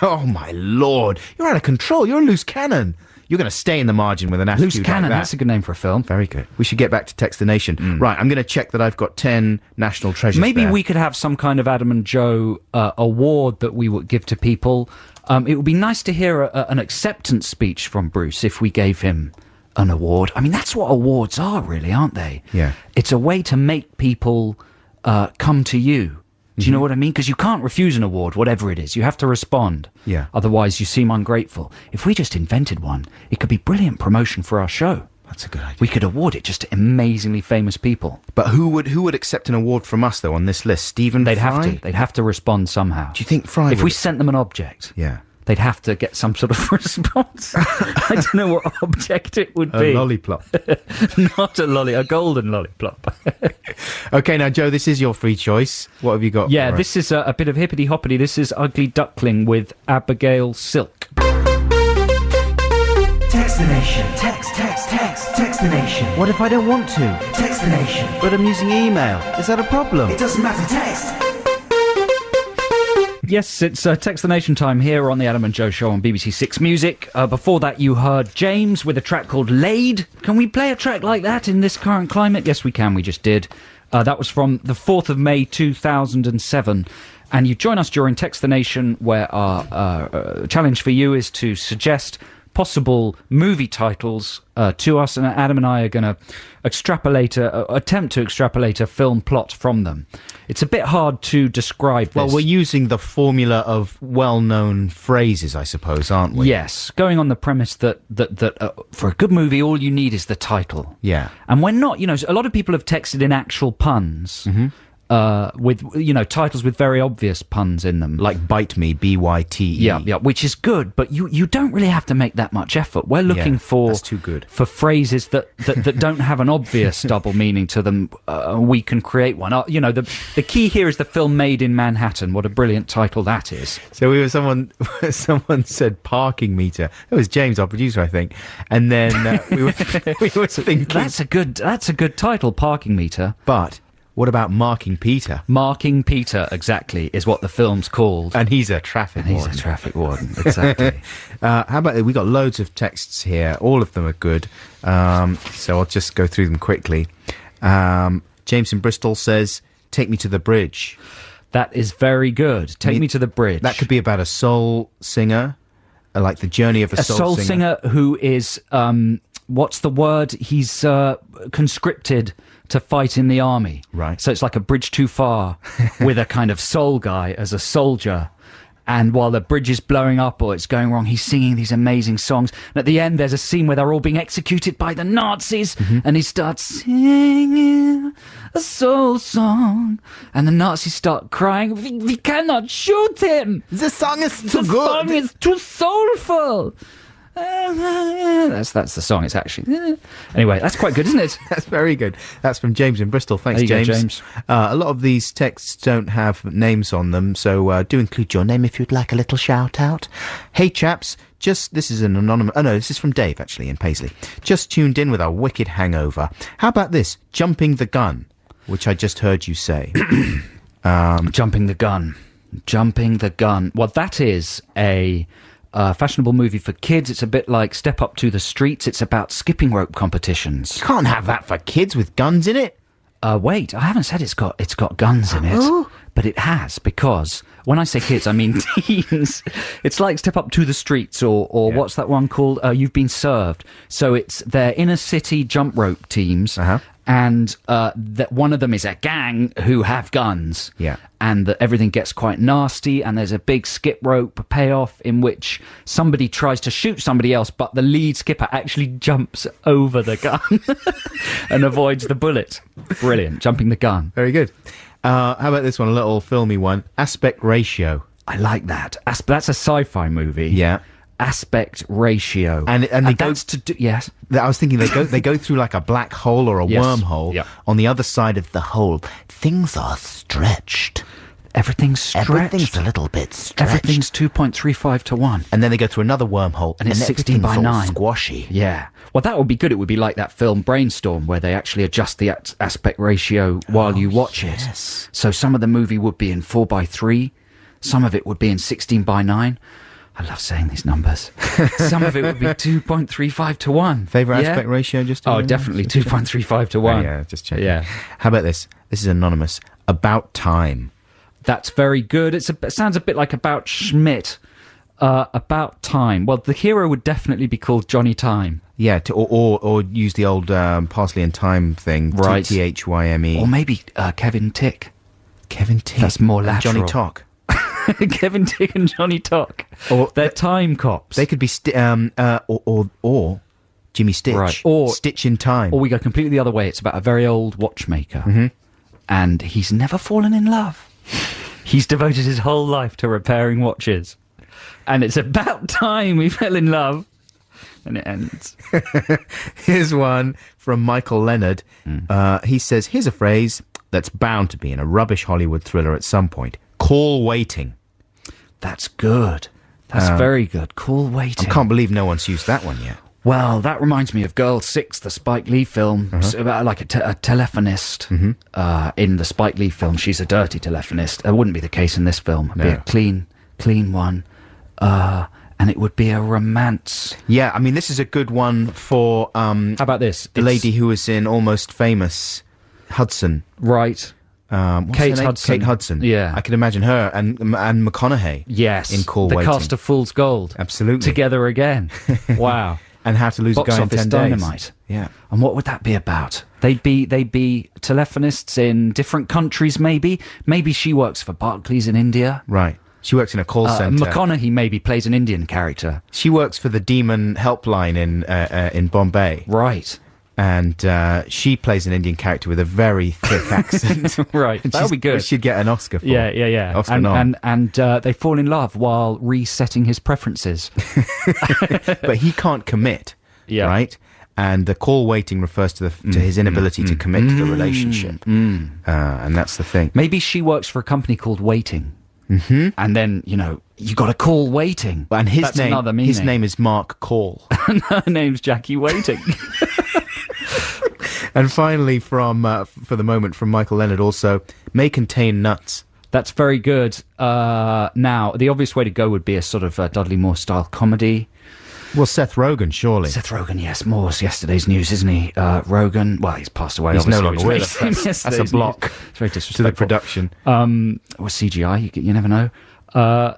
Oh, my Lord. You're out of control. You're a loose cannon. You're going to stay in the margin with an attitude Loose Cannon, like that. that's a good name for a film. Very good. We should get back to Text the Nation. Right, I'm going to check that I've got 10 national treasures Maybe there. we could have some kind of Adam and Joe award that we would give to people. It would be nice to hear an acceptance speech from Bruce if we gave him an award. I mean, that's what awards are, really, aren't they? Yeah. It's a way to make people come to you. Do you know what I mean? Because you can't refuse an award, whatever it is. You have to respond. Yeah. Otherwise, you seem ungrateful. If we just invented one, it could be brilliant promotion for our show. That's a good idea. We could award it just to amazingly famous people. But who would accept an award from us, though, on this list? Stephen They'd Fry? have to. They'd have to respond somehow. Do you think Fry If would- we sent them an object, Yeah. they'd have to get some sort of response. I don't know what object it would A be. lollipop. Not a golden lollipop. Okay, now, Joe, this is your free choice. What have you got Yeah, for us? this is a bit of hippity-hoppity. This is Ugly Duckling with Abigail Silk. Text the nation. Text the nation. What if I don't want to? Text the nation. But I'm using email. Is that a problem? It doesn't matter, text. Yes, it's Text the Nation time here on the Adam and Joe Show on BBC Six Music. Before that, you heard James with a track called Laid. Can we play a track like that in this current climate? Yes, we can. We just did. That was from the 4th of May 2007. And you join us during Text the Nation, where our challenge for you is to suggest possible movie titles to us, and Adam and I are going to attempt to extrapolate a film plot from them. It's a bit hard to describe this. Well, we're using the formula of well-known phrases, I suppose, aren't we? Yes, going on the premise that for a good movie, all you need is the title. Yeah. And we're not, a lot of people have texted in actual puns. With titles with very obvious puns in them, Like Bite Me, B-Y-T-E. yeah, which is good, but you don't really have to make that much effort. We're looking for that's too good. for phrases that don't have an obvious double meaning to them. We can create one. The key here is the film Made in Manhattan. What a brilliant title that is. So someone said parking meter. It was James, our producer, I think. And then we were thinking, That's a good title, Parking Meter. but what about Marking Peter? Marking Peter, exactly, is what the film's called. And he's a traffic He's warden. a traffic warden, exactly. How about, we got loads of texts here. All of them are good. So I'll just go through them quickly. James in Bristol says, "Take me to the bridge." That is very good. Take me to the bridge. That could be about a soul singer, like the journey of a a soul singer who is, what's the word? He's conscripted to fight in the army. Right. So it's like a bridge too far with a kind of soul guy as a soldier. And while the bridge is blowing up or it's going wrong, he's singing these amazing songs. And at the end, there's a scene where they're all being executed by the Nazis. And he starts singing a soul song. And the Nazis start crying, we cannot shoot him. The song is too The song is too soulful. That's the song. It's actually anyway. That's quite good, isn't it? That's very good. That's from James in Bristol. Thanks, There you go, James. James. A lot of these texts don't have names on them, so do include your name if you'd like a little shout out. Hey chaps, this is an anonymous. Oh no, this is from Dave actually in Paisley. Just tuned in with a wicked hangover. How about this? Jumping the gun, which I just heard you say. Jumping the gun. Well, that is a fashionable movie for kids. It's a bit like Step Up to the Streets. It's about skipping rope competitions. You can't have that for kids with guns in it. Wait, I haven't said it's got guns in it, but it has, because when I say kids, I mean teens. It's like Step Up to the Streets, or what's that one called? You've Been Served. So it's their inner city jump rope teams, and that one of them is a gang who have guns. Yeah. And that everything gets quite nasty, and there's a big skip rope payoff in which somebody tries to shoot somebody else, but the lead skipper actually jumps over the gun and avoids the bullet. Brilliant, jumping the gun. Very good. How about this one, a little filmy one? Aspect Ratio. I like that. That's a sci-fi movie. Yeah. Aspect Ratio, and they go that's to do. Yes, I was thinking they go through like a black hole or a wormhole. Yep. On the other side of the hole, things are stretched. Everything's stretched. Everything's a little bit stretched. Everything's 2.35 to 1. And then they go through another wormhole, and it's 16 by 9. Squashy. Yeah. Well, that would be good. It would be like that film Brainstorm, where they actually adjust the aspect ratio while you watch it. So some of the movie would be in 4:3, some of it would be in 16 by 9. I love saying these numbers. Some of it would be 2.35 to 1. Favourite aspect ratio? Definitely 2.35 to 1. Yeah, just checking. Yeah. How about this? This is anonymous. About Time. That's very good. It sounds a bit like About Schmidt. About Time. Well, the hero would definitely be called Johnny Time. Yeah, or use the old Parsley and Thyme thing. Right. THYME. Or maybe Kevin Tick. Kevin Tick. That's more lateral. Johnny Tock. Kevin Tick and Johnny Tock. Or they're time cops. They could be or Jimmy Stitch. Right. Or Stitch in Time. Or we go completely the other way. It's about a very old watchmaker. And he's never fallen in love. He's devoted his whole life to repairing watches. And it's about time we fell in love. And it ends. Here's one from Michael Leonard. He says, here's a phrase that's bound to be in a rubbish Hollywood thriller at some point. Call waiting. That's good. That's very good. Call waiting. I can't believe no one's used that one yet. Well, that reminds me of Girl 6, the Spike Lee film. It's about like a telephonist in the Spike Lee film. She's a dirty telephonist. It wouldn't be the case in this film. It'd be a clean one. And it would be a romance. Yeah, I mean, this is a good one for... How about this? The lady who was in Almost Famous, Hudson. Right. Kate Hudson. Kate Hudson. Yeah. I can imagine her and McConaughey. Yes. In Call the Waiting. cast of Fool's Gold. Absolutely. Together again. Wow. And How to Lose Box a Guy in Office 10 Dynamite. Days. Yeah. And what would that be about? They'd be telephonists in different countries, maybe. Maybe she works for Barclays in India. Right. She works in a call centre. McConaughey maybe plays an Indian character. She works for the Demon Helpline in Bombay. Right. And she plays an Indian character with a very thick accent. Right. That would be good. She'd get an Oscar for. Yeah. Oscar nom. And they fall in love while resetting his preferences. But he can't commit. Yeah. Right? And the call waiting refers to his inability to commit to the relationship. And that's the thing. Maybe she works for a company called Waiting. And then, you got a call waiting. And That's another meaning. His name is Mark Call. And her name's Jackie Waiting. And finally, for the moment, from Michael Leonard also, may contain nuts. That's very good. Now, the obvious way to go would be a sort of Dudley Moore style comedy. Well, Seth Rogen, surely. Seth Rogen, yes. Moore's yesterday's news, isn't he? Rogen, well, he's passed away. He's no obviously, longer which with makes us. him That's a block. News. It's very disrespectful. To the production. Or CGI, you never know.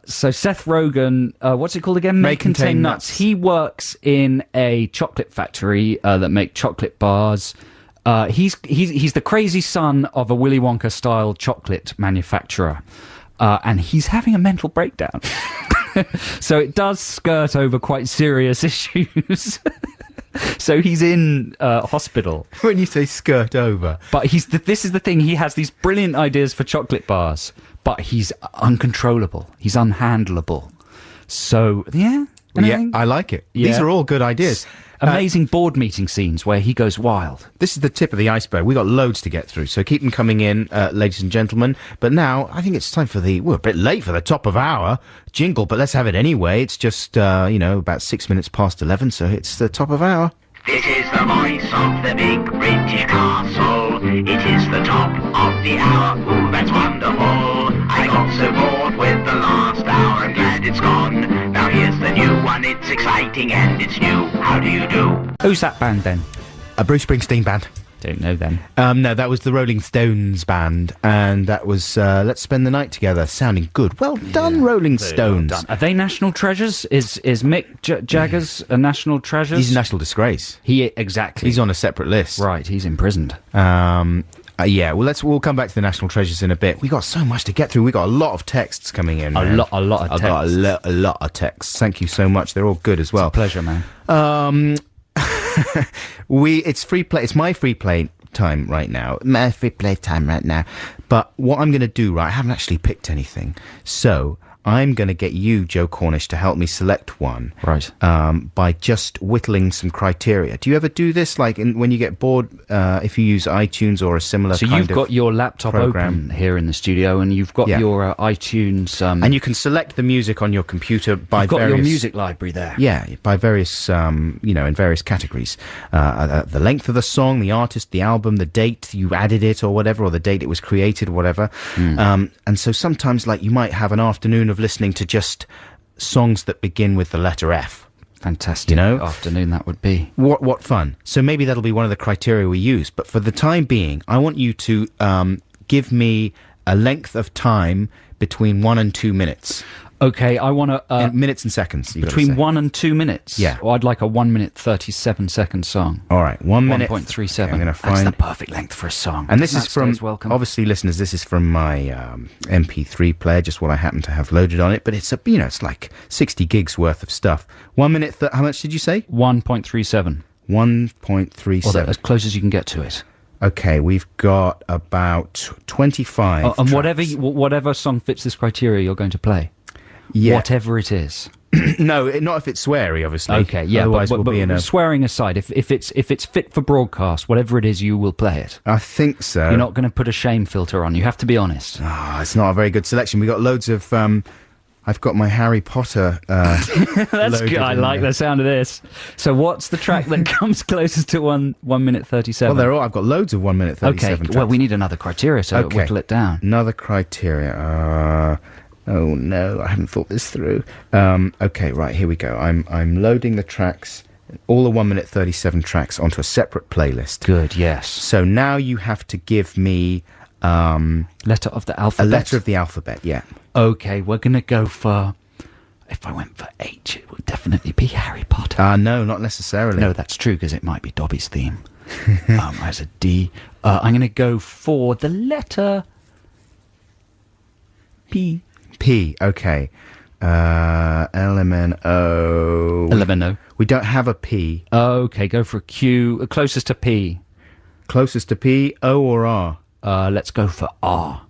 So Seth Rogen, what's it called again? May Contain Nuts. He works in a chocolate factory that make chocolate bars. He's the crazy son of a Willy Wonka style chocolate manufacturer, and he's having a mental breakdown. So it does skirt over quite serious issues. So he's in hospital. When you say skirt over. But this is the thing, he has these brilliant ideas for chocolate bars, but he's uncontrollable. He's unhandleable. So, yeah. Yeah, I like it. Yeah. These are all good ideas. Amazing board meeting scenes where he goes wild. This is the tip of the iceberg. We've got loads to get through, so keep them coming in, ladies and gentlemen. But now, I think it's time for we're a bit late for the top of hour jingle, but let's have it anyway. It's just, about 6 minutes past 11, so it's the top of hour. This is the voice of the big British castle. It is the top of the hour. Ooh, that's wonderful. I got so bored with the last hour and glad it's gone. Now here's the news one, it's exciting and it's new. How do you do? Who's that band then? A Bruce Springsteen band. Don't know them. No, that was the Rolling Stones band, and that was Let's Spend the Night Together. Sounding good. Well done, Rolling Stones. Are they national treasures? Is Mick Jagger's a national treasure? He's a national disgrace. Exactly. He's on a separate list. Right, he's imprisoned. Yeah, well, we'll come back to the national treasures in a bit. We got so much to get through. We got a lot of texts coming in. A lot of texts. I got a lot of texts. Thank you so much. They're all good as well. It's a pleasure, man. It's free play. It's my free play time right now. My free play time right now. But what I'm going to do, right, I haven't actually picked anything. So I'm going to get you, Joe Cornish, to help me select one. Right. By just whittling some criteria. Do you ever do this? Like when you get bored, if you use iTunes or a similar So kind you've got your laptop program open here in the studio, and you've got your iTunes... and you can select the music on your computer by you've got various... your music library there. Yeah, by various, in various categories. The length of the song, the artist, the album, the date you added it or whatever, or the date it was created or whatever. And so sometimes, like, you might have an afternoon of listening to just songs that begin with the letter F. Fantastic afternoon that would be. What fun. So maybe that'll be one of the criteria we use. But for the time being, I want you to give me a length of time between 1 and 2 minutes. Okay, I want to... minutes and seconds. Between 1 and 2 minutes? Yeah. Well, I'd like a 1 minute 37 second song. All right, 1 minute... 1.37. I'm gonna find... That's the perfect length for a song. And this is from... Obviously, listeners, this is from my MP3 player, just what I happen to have loaded on it. But it's, it's like 60 gigs worth of stuff. 1 minute... how much did you say? 1.37. 1.37. Or as close as you can get to it. Okay, we've got about 25 and tracks. whatever song fits this criteria you're going to play. Yeah. Whatever it is. No, not if it's sweary, obviously. Okay, yeah. Otherwise, but we'll be in a... Swearing aside, if it's fit for broadcast, whatever it is, you will play it. I think so. You're not going to put a shame filter on. You have to be honest. It's not a very good selection. We got loads of... I've got my Harry Potter... That's good. I like the sound of this. So what's the track that comes closest to 1 minute 37? Well, I've got loads of 1 minute 37 Okay, tracks. well, we need another criteria, so whittle it down. Another criteria. Oh no, I haven't thought this through. Okay, right, here we go. I'm loading the tracks, all the 1 minute 37 tracks onto a separate playlist. Good, yes. So now you have to give me letter of the alphabet. A letter of the alphabet, yeah. Okay, we're gonna go for... If I went for H, it would definitely be Harry Potter. No, not necessarily. No, that's true, because it might be Dobby's theme. As a D. I'm gonna go for the letter P. P, okay. LMNO. LMNO. We don't have a P. Okay, go for a Q. Closest to P. Closest to P, O or R? Let's go for R.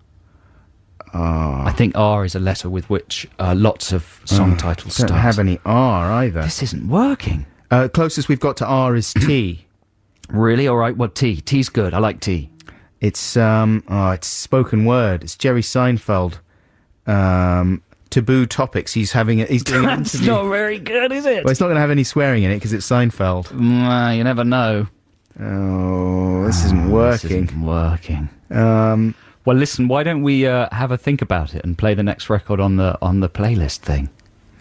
I think R is a letter with which lots of song titles start. Don't have any R either. This isn't working. Closest we've got to R is T. Really? All right. Well, T. T's good. I like T. It's it's spoken word. It's Jerry Seinfeld. Taboo topics. He's doing an That's interview. not very good, is it? Well, it's not going to have any swearing in it because it's Seinfeld. You never know. Oh, this isn't working. This isn't working. Well, listen. Why don't we have a think about it and play the next record on the playlist thing?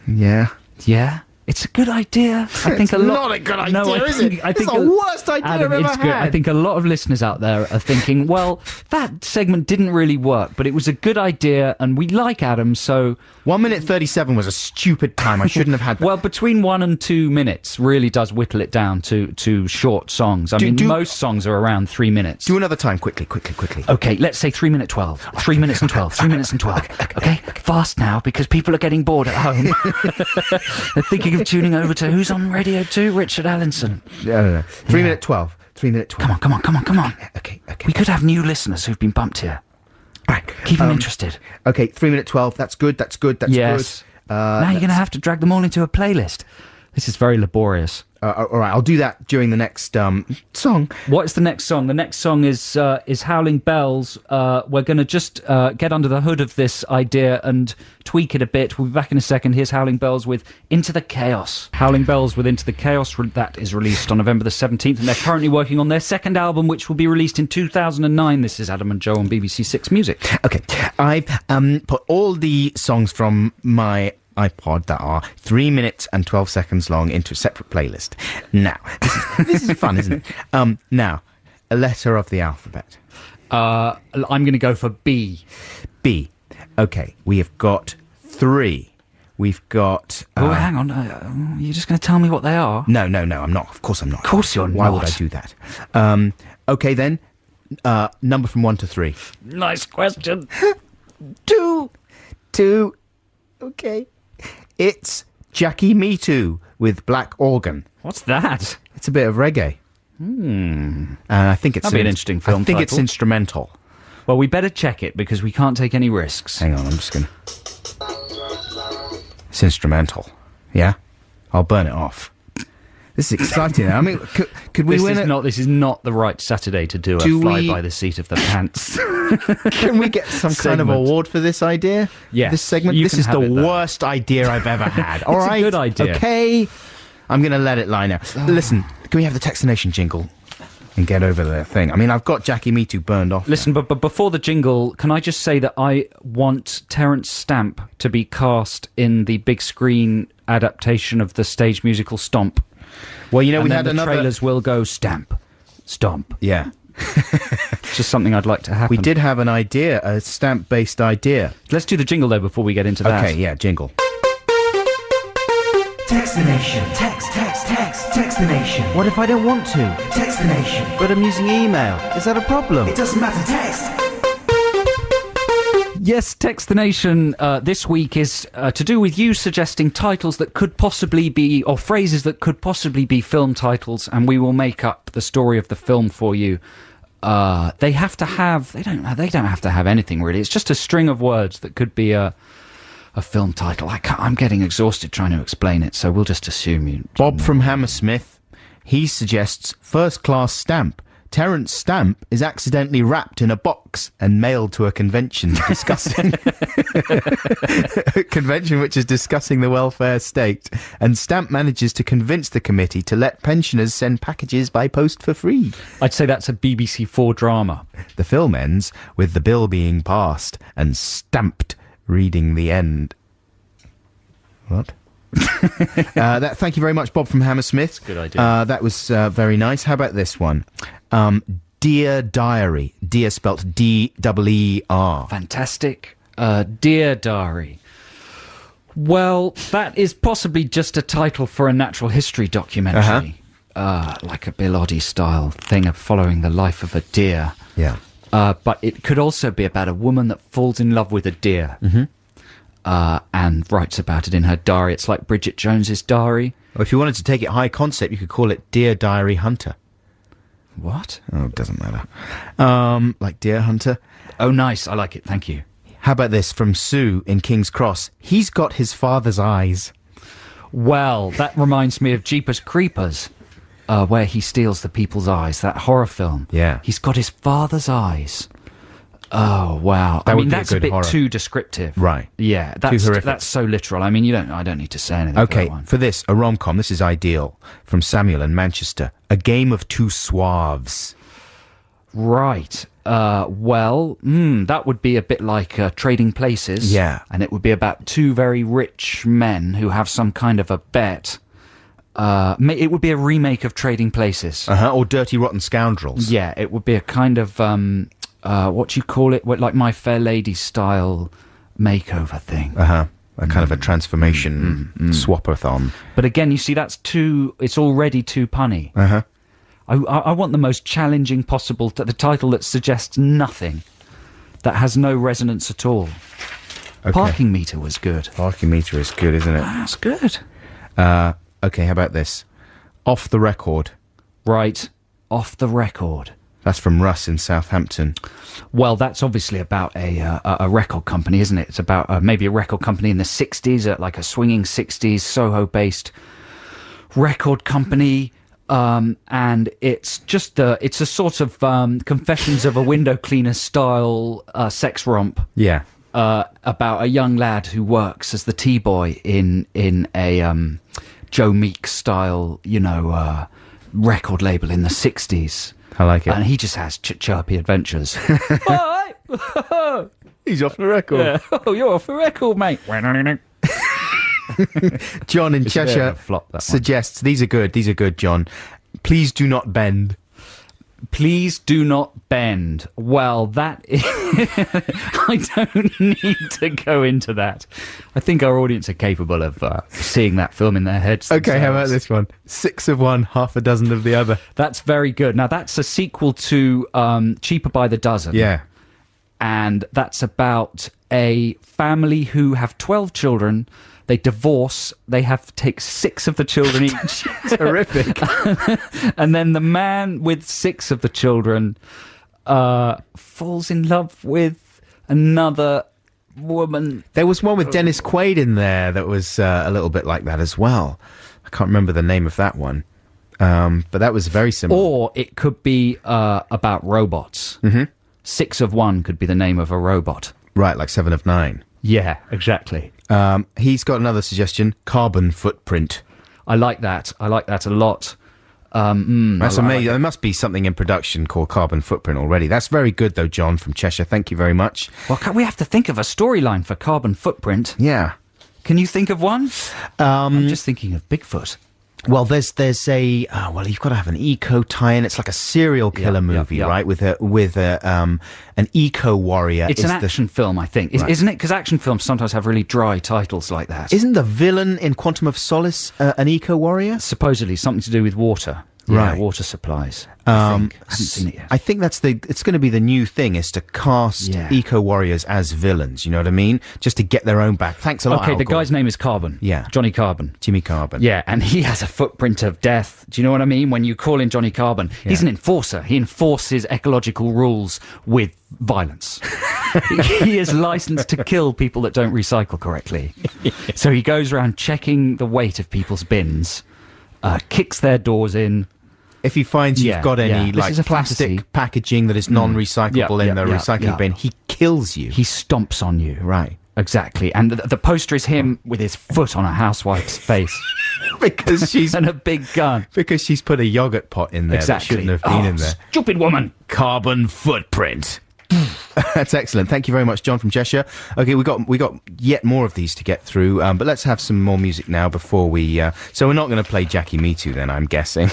Yeah. Yeah. It's a good idea. I think not a good idea, is it? I think it's the worst idea Adam, I've ever it's good. had. I think a lot of listeners out there are thinking, well, that segment didn't really work, but it was a good idea, and we like Adam, so... 1 minute 37 was a stupid time. I shouldn't have had that. Well, between 1 and 2 minutes really does whittle it down to short songs. I mean, most songs are around 3 minutes. Do another time, quickly. Okay, let's say 3 minute 12. 3 minutes and 12. 3 minutes and 12. Okay, fast now, because people are getting bored at home. They're thinking of tuning over to who's on Radio 2? Richard Allinson. No. 3 minute 12. 3 minute 12. Come on. Okay. We could have new listeners who've been bumped here. Right. Keep them interested. Okay, 3 minute 12. That's good. Yes. Now you're going to have to drag them all into a playlist. This is very laborious. All right, I'll do that during the next song. What is the next song? The next song is Howling Bells. We're going to just get under the hood of this idea and tweak it a bit. We'll be back in a second. Here's Howling Bells with Into the Chaos. Howling Bells with Into the Chaos. That is released on November the 17th, and they're currently working on their second album, which will be released in 2009. This is Adam and Joe on BBC Six Music. Okay, I've put all the songs from my iPod that are 3 minutes and 12 seconds long into a separate playlist. Now, this is fun, isn't it? Now, a letter of the alphabet. I'm going to go for B. B. Okay, we have got 3. We've got... oh, hang on. You're just going to tell me what they are? No, I'm not. Of course I'm not. Of course you're Why not. would I do that? Okay, then. Number from 1 to 3. Nice question. 2. Okay. It's Jackie Me Too with Black Organ. What's that? It's a bit of reggae. And I think it's That'd be an interesting film I think it's title. instrumental. Well, we better check it because we can't take any risks. Hang on, I'm just gonna... It's instrumental. Yeah? I'll burn it off. This is exciting. I mean, could we win it? This is not the right Saturday to do a fly by the seat of the pants. Can we get some kind of Segment. award for this idea? Yes, This segment? you This can is the have it, though. worst idea I've ever had. All It's a right? good idea. Okay. I'm going to let it lie now. Listen, can we have the Text the Nation jingle and get over the thing? I mean, I've got Jackie Me Too burned off. Listen, but before the jingle, can I just say that I want Terence Stamp to be cast in the big screen adaptation of the stage musical Stomp. Well, you know, And we then had the another... trailers will go Stamp, Stomp. Yeah. It's just something I'd like to happen. We did have an idea, a stamp-based idea. Let's do the jingle, though, before we get into that. Okay, yeah, jingle. Text the nation. Text the nation. What if I don't want to? Text the nation. But I'm using email. Is that a problem? It doesn't matter, text. Yes, Text the Nation this week is to do with you suggesting titles that could possibly be, or phrases that could possibly be film titles, and we will make up the story of the film for you. They have to have, they don't have to have anything really. It's just a string of words that could be a film title. I'm getting exhausted trying to explain it, so we'll just assume you. Bob from Hammersmith, he suggests First Class Stamp. Terence Stamp is accidentally wrapped in a box and mailed to a convention discussing a convention which is discussing the welfare state, and Stamp manages to convince the committee to let pensioners send packages by post for free. I'd say that's a BBC 4 drama. The film ends with the bill being passed and Stamped reading the end. What? Thank you very much, Bob from Hammersmith. Good idea. That was very nice. How about this one? Dear Diary. Dear spelt D-E-E-R. Fantastic. Dear Diary. Well, that is possibly just a title for a natural history documentary. Like a Bill Oddie style thing of following the life of a deer. Yeah. But it could also be about a woman that falls in love with a deer. And writes about it in her diary. It's like Bridget Jones's diary. Or if you wanted to take it high concept, you could call it Dear Diary Hunter. What? Oh, it doesn't matter. Like Deer Hunter. Oh, nice. I like it. Thank you. How about this from Sue in King's Cross? He's got his father's eyes. Well, that reminds me of Jeepers Creepers, where he steals the people's eyes, that horror film. Yeah. He's got his father's eyes. Oh, wow. That I would mean, be a that's a good bit horror. too descriptive. Right. Yeah, Too horrific. that's so literal. I mean, I don't need to say anything for Okay, that one. for this, a rom-com, this is ideal, from Samuel in Manchester. A Game of Two Suaves. Right. That would be a bit like Trading Places. Yeah. And it would be about two very rich men who have some kind of a bet. It would be a remake of Trading Places. Or Dirty Rotten Scoundrels. Yeah, it would be a kind of, what do you call it? Like My Fair Lady style makeover thing. A kind of a transformation swap-a-thon. But again, you see, it's already too punny. I want the most challenging possible, the title that suggests nothing, that has no resonance at all. Okay. Parking Meter was good. Parking Meter is good, isn't it? That's good. Okay, how about this? Off the Record. Right, Off the Record. That's from Russ in Southampton. Well, that's obviously about a record company, isn't it? It's about maybe a record company in the 60s, like a swinging 60s, Soho-based record company. And it's just it's a sort of Confessions of a Window Cleaner style sex romp. Yeah. About a young lad who works as the T-boy in a Joe Meek style, record label in the 60s. I like it. And he just has chirpy adventures. He's off the record. Yeah. Oh, you're off the record, mate. John in It's a bit Cheshire of a flop, that one. suggests, these are good, John. Please do not bend. Please do not bend. Well, that is... I don't need to go into that. I think our audience are capable of seeing that film in their heads. Okay, how about themselves. this one? 6 of one, half a dozen of the other. That's very good. Now, that's a sequel to Cheaper by the Dozen. Yeah. And that's about a family who have 12 children. They divorce. They have to take 6 of the children each. Terrific. And then the man with 6 of the children falls in love with another woman. There was one with Dennis Quaid in there that was a little bit like that as well. I can't remember the name of that one. But that was very similar. Or it could be about robots. Mm-hmm. 6 of one could be the name of a robot. Right, like 7 of 9. Yeah, exactly. He's got another suggestion, carbon footprint. I like that. I like that a lot. That's amazing. There must be something in production called Carbon Footprint already. That's very good, though, John from Cheshire. Thank you very much. Well, we have to think of a storyline for Carbon Footprint. Yeah. Can you think of one? I'm just thinking of Bigfoot. Well, there's a you've got to have an eco tie-in. It's like a serial killer movie, right? With an eco warrior. It's an action film, I think, isn't it? Because action films sometimes have really dry titles like that. Isn't the villain in Quantum of Solace an eco warrior? Supposedly something to do with water. Right. Yeah, water supplies. I think. I haven't seen it yet. I think it's going to be the new thing, is to cast eco warriors as villains. You know what I mean? Just to get their own back. Thanks a lot. Okay, Al the Gore. guy's name is Carbon. Yeah. Johnny Carbon. Jimmy Carbon. Yeah, and he has a footprint of death. Do you know what I mean? When you call in Johnny Carbon, he's an enforcer. He enforces ecological rules with violence. He is licensed to kill people that don't recycle correctly. So he goes around checking the weight of people's bins, kicks their doors in. If he finds you've got any This is a plastic fantasy. packaging that is non-recyclable in the recycling bin, he kills you. He stomps on you. Right. Exactly. And the poster is him with his foot on a housewife's face. Because she's And a big gun. because she's put a yogurt pot in there Exactly. that shouldn't have been in there. Stupid woman. Carbon footprint. That's excellent. Thank you very much, John from Cheshire. Okay, we got yet more of these to get through, but let's have some more music now before we. So we're not going to play Jackie Me Too then, I'm guessing.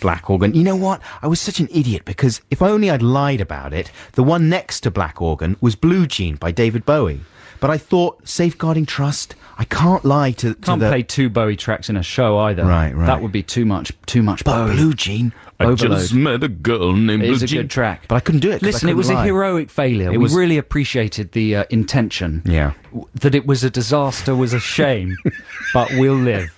Black Organ. You know what? I was such an idiot because if only I'd lied about it, the one next to Black Organ was Blue Jean by David Bowie. But I thought, safeguarding trust, I can't lie to Can't the... play 2 Bowie tracks in a show either. Right. That would be too much But Bowie. Blue Jean... Overload. met a girl named It is a good track. But I couldn't do it. 'cause I Listen, it couldn't was lie. a heroic failure. It We was- really appreciated the intention. Yeah. That it was a disaster was a shame, but we'll live.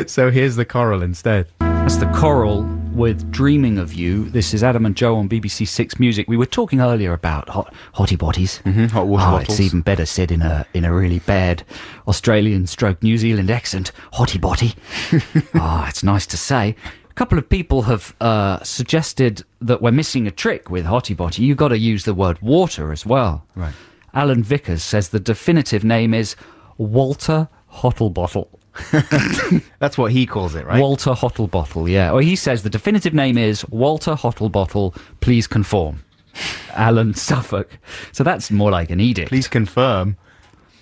So here's the choral instead. That's the Coral with Dreaming of You. This is Adam and Joe on BBC Six Music. We were talking earlier about hotty botties. Hot water bottles. It's even better said in a really bad Australian stroke New Zealand accent. Hotty botty. It's nice to say. A couple of people have suggested that we're missing a trick with Hotty Botty. You've got to use the word water as well. Right. Alan Vickers says the definitive name is Walter Hottlebottle. That's what he calls it, right? Walter Hottlebottle, yeah. Or he says the definitive name is Walter Hottlebottle, please conform. Alan Suffolk. So that's more like an edict. Please confirm.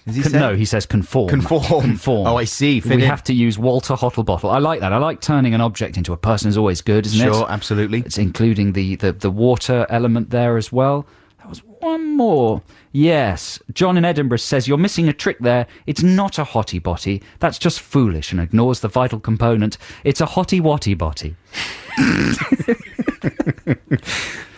Is he saying? No, he says conform. Conform. Oh, I see. Fit We in. have to use Walter Hottlebottle. I like that. I like turning an object into a person is always good, isn't it? Sure, absolutely. It's including the water element there as well. There was one more. Yes. John in Edinburgh says, you're missing a trick there. It's not a hotty botty. That's just foolish and ignores the vital component. It's a hotty watty botty.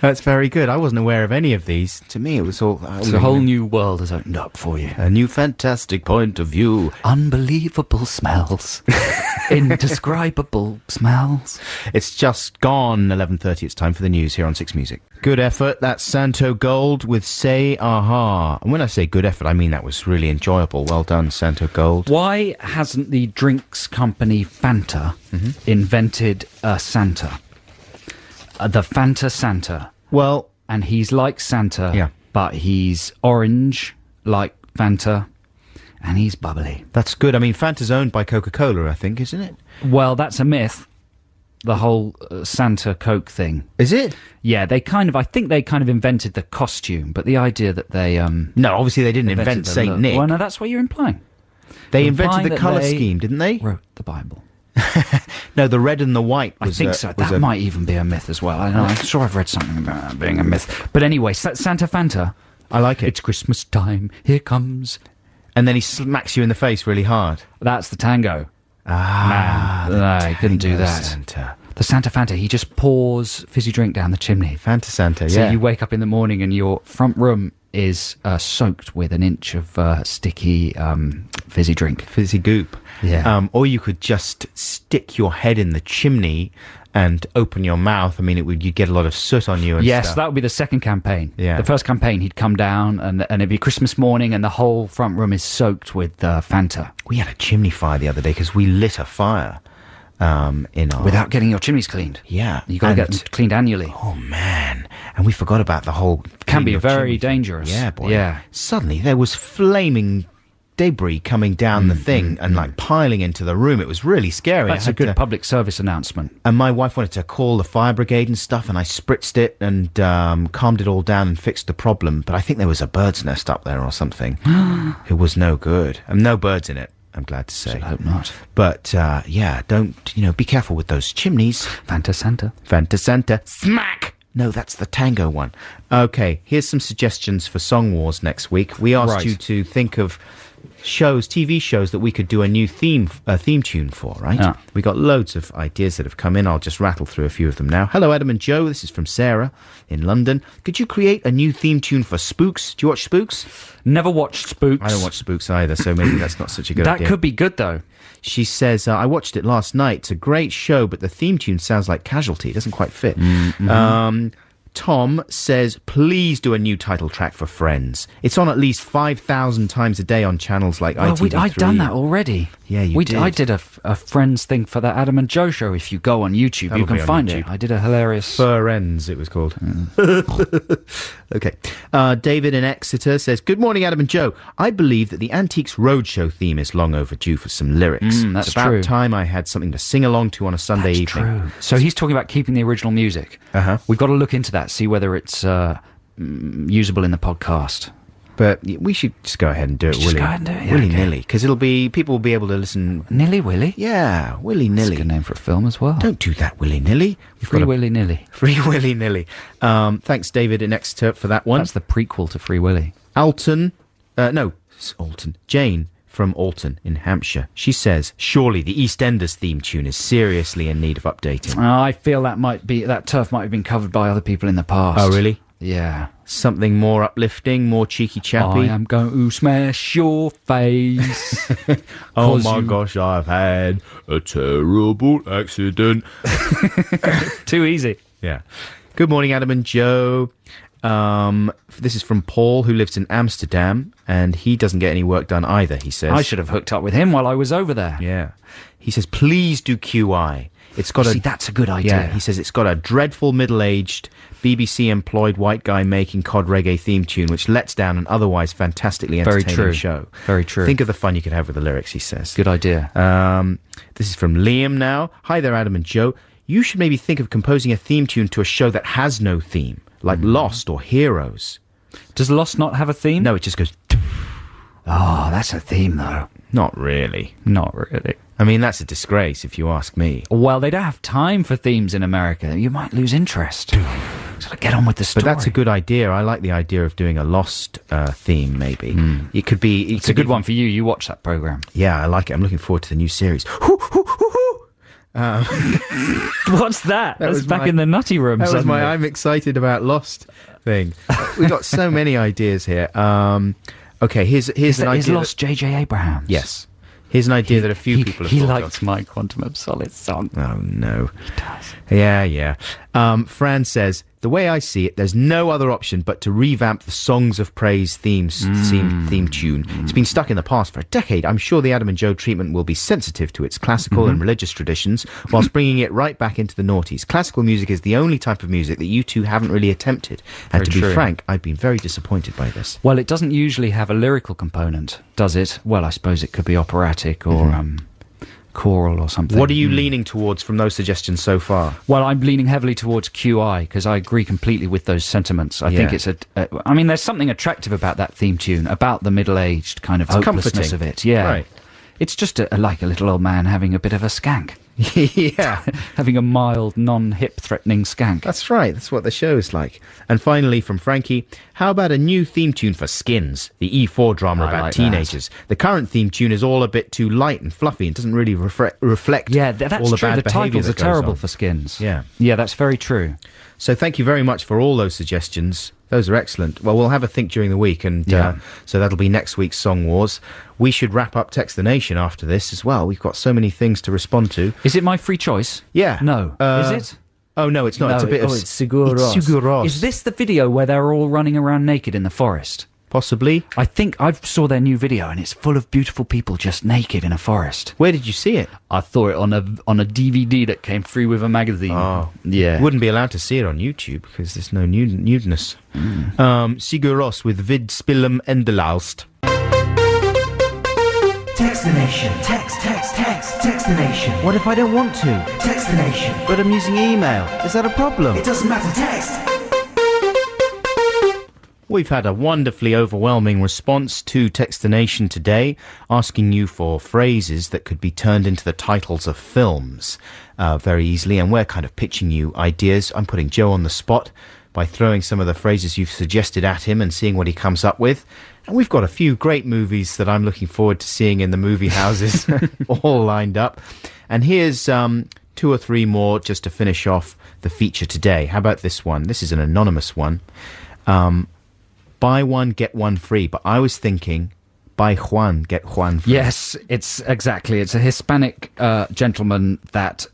That's very good. I wasn't aware of any of these. To me, it was all... It's a whole new world has opened up for you. A new fantastic point of view. Unbelievable smells. Indescribable smells. It's just gone 11:30. It's time for the news here on Six Music. Good effort. That's Santo Gold with Say Aha. And when I say good effort, I mean that was really enjoyable. Well done, Santo Gold. Why hasn't the drinks company Fanta invented Santa? The Fanta Santa. Well, And he's like Santa, Yeah. but he's orange like Fanta, and he's bubbly. that's good. I mean, Fanta's owned by Coca-Cola, I think, isn't it? Well, that's a myth. The whole Santa Coke thing. Is it? Yeah, I think they kind of invented the costume, but the idea that they No, obviously they didn't invented invent the Saint look- Nick. Well, no, that's what you're implying. They invented implying the that colour they scheme, didn't they? Wrote the Bible. No, the red and the white was I think so. That might even be a myth as well. I'm sure I've read something about that being a myth. But anyway, Santa Fanta. I like it. It's Christmas time. Here comes. And then he smacks you in the face really hard. That's the tango. No, he couldn't do that. Santa. The Santa Fanta, he just pours fizzy drink down the chimney. Fanta Santa, So yeah. you wake up in the morning and your front room is soaked with an inch of sticky fizzy drink. Fizzy goop. Yeah. Or you could just stick your head in the chimney and open your mouth. I mean, you'd get a lot of soot on you and Yes, stuff. that would be the second campaign. Yeah. The first campaign, he'd come down and it'd be Christmas morning and the whole front room is soaked with Fanta. We had a chimney fire the other day because we lit a fire in our... Without getting your chimneys cleaned. Yeah. You got to get them cleaned annually. Oh, man. And we forgot about the whole... Can be cleaning of very chimney thing. dangerous. Yeah, boy. Yeah. Suddenly there was flaming debris coming down the thing and like piling into the room. It was really scary. That's I a had good to- public service announcement. And my wife wanted to call the fire brigade and stuff, and I spritzed it and calmed it all down and fixed the problem. But I think there was a bird's nest up there or something. It was no good. And no birds in it, I'm glad to say. I hope not. But, yeah, don't, be careful with those chimneys. Fanta Santa. Fanta Santa. Smack! No, that's the tango one. Okay, here's some suggestions for Song Wars next week. We asked Right. you to think of TV shows that we could do a new theme tune for, right? Yeah. We got loads of ideas that have come in. I'll just rattle through a few of them now. Hello, Adam and Joe. This is from Sarah in London. Could you create a new theme tune for Spooks? Do you watch Spooks? Never watched Spooks. I don't watch Spooks either, so maybe that's not such a good That idea. could be good, though. She says, I watched it last night. It's a great show, but the theme tune sounds like Casualty. It doesn't quite fit. Tom says, please do a new title track for Friends. It's on at least 5,000 times a day on channels like Well, ITV3. I'd done that already. Yeah, you did. I did a Friends thing for the Adam and Joe show. If you go on YouTube, That'll you can be on find YouTube. it. I did a hilarious... Friends, it was called. Okay. David in Exeter says, good morning, Adam and Joe. I believe that the Antiques Roadshow theme is long overdue for some lyrics. That's it's about true. time I had something to sing along to on a Sunday That's evening. true. So he's talking about keeping the original music. Uh-huh. We've got to look into that, see whether it's usable in the podcast. But we should just go ahead and do it Just go ahead and do it, yeah, willy-nilly. Because people will be able to listen. Nilly Willy? Yeah, That's a willy-nilly. good name for a film as well. Don't do that willy-nilly. We've Free got a- Willy Nilly. Free willy-nilly. Thanks, David in Exeter, for that one. That's the prequel to Free Willy. Jane from Alton in Hampshire. She says, surely the EastEnders theme tune is seriously in need of updating. I feel that turf might have been covered by other people in the past. Oh, really? Yeah. Something more uplifting, more cheeky chappy? I am going to smash your face. Oh 'Cause my you- gosh, I've had a terrible accident. Too easy. Yeah. Good morning, Adam and Joe. This is from Paul, who lives in Amsterdam, and he doesn't get any work done either, he says. I should have hooked up with him while I was over there. Yeah. He says, please do QI. It's got See, that's a good idea. Yeah, he says it's got a dreadful middle-aged BBC-employed white guy making cod reggae theme tune, which lets down an otherwise fantastically Very entertaining true. show. Very true. Think of the fun you could have with the lyrics, he says. Good idea. This is from Liam now. Hi there, Adam and Joe. You should maybe think of composing a theme tune to a show that has no theme, like Lost or Heroes. Does Lost not have a theme? No, it just goes... Oh, that's a theme, though. Not really. Not really. I mean, that's a disgrace, if you ask me. Well, they don't have time for themes in America. You might lose interest. So get on with the story. But that's a good idea. I like the idea of doing a Lost theme, maybe. It could be... It's a good one for you. You watch that program. Yeah, I like it. I'm looking forward to the new series. What's that? That's was back my- in the nutty room. That was suddenly. my I'm excited about Lost thing. We've got so many ideas here. Okay, here's an idea. Is Lost J.J. Abrams? Yes. Here's an idea that a few people have He thought likes my Quantum of Solace song. of. Oh, no. He does. Yeah. Fran says, the way I see it, there's no other option but to revamp the Songs of Praise theme tune. It's been stuck in the past for a decade. I'm sure the Adam and Joe treatment will be sensitive to its classical and religious traditions, whilst bringing it right back into the noughties. Classical music is the only type of music that you two haven't really attempted. And Very to be true. frank, I've been very disappointed by this. Well, it doesn't usually have a lyrical component, does it? Well, I suppose it could be operatic or choral or something. What are you leaning towards from those suggestions so far? Well, I'm leaning heavily towards QI because I agree completely with those sentiments. I think it's I mean, there's something attractive about that theme tune, about the middle-aged kind of hopelessness comforting. of it. Yeah. Right. It's just like a little old man having a bit of a skank. Yeah. Having a mild, non-hip threatening skank. That's right. That's what the show's like. And finally, from Frankie, how about a new theme tune for Skins, the E4 drama I about like teenagers? The current theme tune is all a bit too light and fluffy and doesn't really reflect That's all the true. bad The behaviour titles are that goes terrible on. for Skins. Yeah. Yeah, that's very true. So thank you very much for all those suggestions. Those are excellent. Well, we'll have a think during the week, and so that'll be next week's Song Wars. We should wrap up Text the Nation after this as well. We've got so many things to respond to. Is it my free choice? Yeah. No. Is it? Oh, no, it's not. No, it's a bit of... it's Sigur Rós. Sigur Rós. Is this the video where they're all running around naked in the forest? Possibly. I think I saw their new video, and it's full of beautiful people just naked in a forest. Where did you see it? I saw it on a DVD that came free with a magazine. Oh. Yeah. Wouldn't be allowed to see it on YouTube because there's no nudeness. Sigur Rós with Vid Spillum Endelaust. Text the nation. Text the nation. What if I don't want to? Text the nation. But I'm using email. Is that a problem? It doesn't matter, text. We've had a wonderfully overwhelming response to Text the Nation today, asking you for phrases that could be turned into the titles of films very easily, and we're kind of pitching you ideas. I'm putting Joe on the spot by throwing some of the phrases you've suggested at him and seeing what he comes up with. And we've got a few great movies that I'm looking forward to seeing in the movie houses all lined up. And here's 2 or 3 more just to finish off the feature today. How about this one? This is an anonymous one. Buy one, get one free. But I was thinking, buy Juan, get Juan free. Yes, it's exactly. It's a Hispanic gentleman that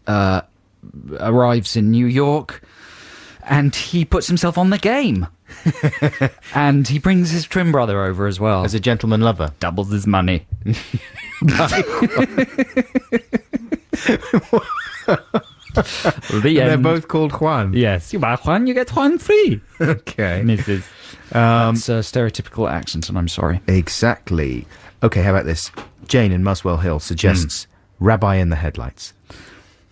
arrives in New York, and he puts himself on the game. And he brings his twin brother over as well. As a gentleman lover. Doubles his money. They're both called Juan. Yes, you buy Juan, you get Juan free. Okay. Mrs. That's a stereotypical accent, and I'm sorry. Exactly. Okay, how about this? Jane in Muswell Hill suggests Rabbi in the Headlights.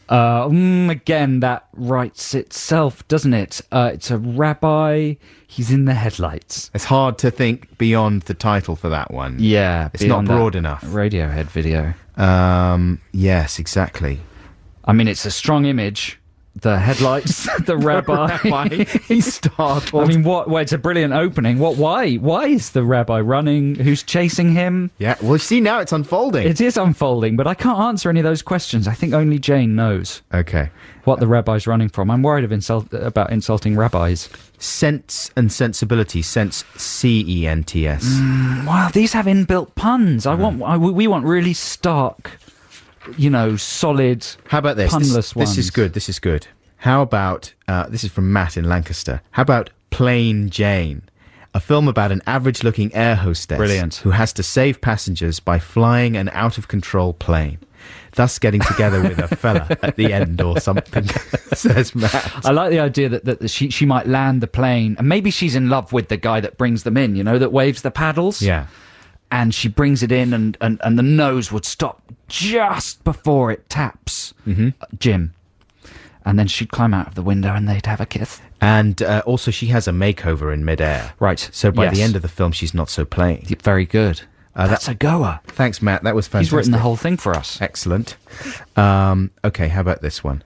Again, that writes itself, doesn't it? It's a rabbi. He's in the headlights. It's hard to think beyond the title for that one. Yeah. It's not broad enough. Radiohead video. Yes, exactly. I mean, it's a strong image. The headlights, the rabbi. He's startled. I mean, well, it's a brilliant opening. Why is the rabbi running? Who's chasing him? Yeah, well, see, now it's unfolding. It is unfolding, but I can't answer any of those questions. I think only Jane knows. Okay. What the rabbi's running from. I'm worried about insulting rabbis. Sense and sensibility. Sense, C-E-N-T-S. Wow, these have inbuilt puns. We want really stark, solid. How about this? Punless ones. This is good. How about, this is from Matt in Lancaster. How about Plain Jane? A film about an average-looking air hostess. Brilliant. Who has to save passengers by flying an out-of-control plane, thus getting together with a fella at the end or something, says Matt. I like the idea that she might land the plane, and maybe she's in love with the guy that brings them in, that waves the paddles. Yeah. And she brings it in, and the nose would stop just before it taps Jim. And then she'd climb out of the window and they'd have a kiss. And also she has a makeover in midair. Right. So by the end of the film, she's not so plain. Very good. That's a goer. Thanks, Matt. That was fantastic. He's written the whole thing for us. Excellent. Okay, how about this one?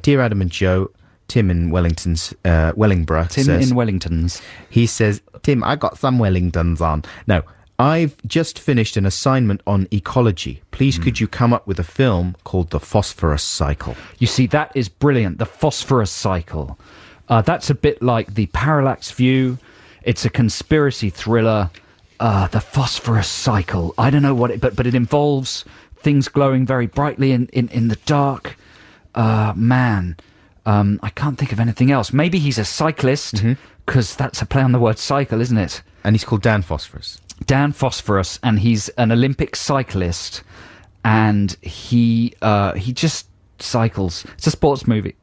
Dear Adam and Joe, Tim in Wellingborough says... in Wellingtons. He says, Tim, I got some Wellingtons on. No, I've just finished an assignment on ecology. Please could you come up with a film called The Phosphorus Cycle? You see, that is brilliant. The Phosphorus Cycle. That's a bit like The Parallax View. It's a conspiracy thriller. The Phosphorus Cycle. I don't know what it... But it involves things glowing very brightly in the dark. Man... I can't think of anything else. Maybe he's a cyclist, because that's a play on the word cycle, isn't it? And he's called Dan Phosphorus. Dan Phosphorus, and he's an Olympic cyclist, and he just cycles. It's a sports movie.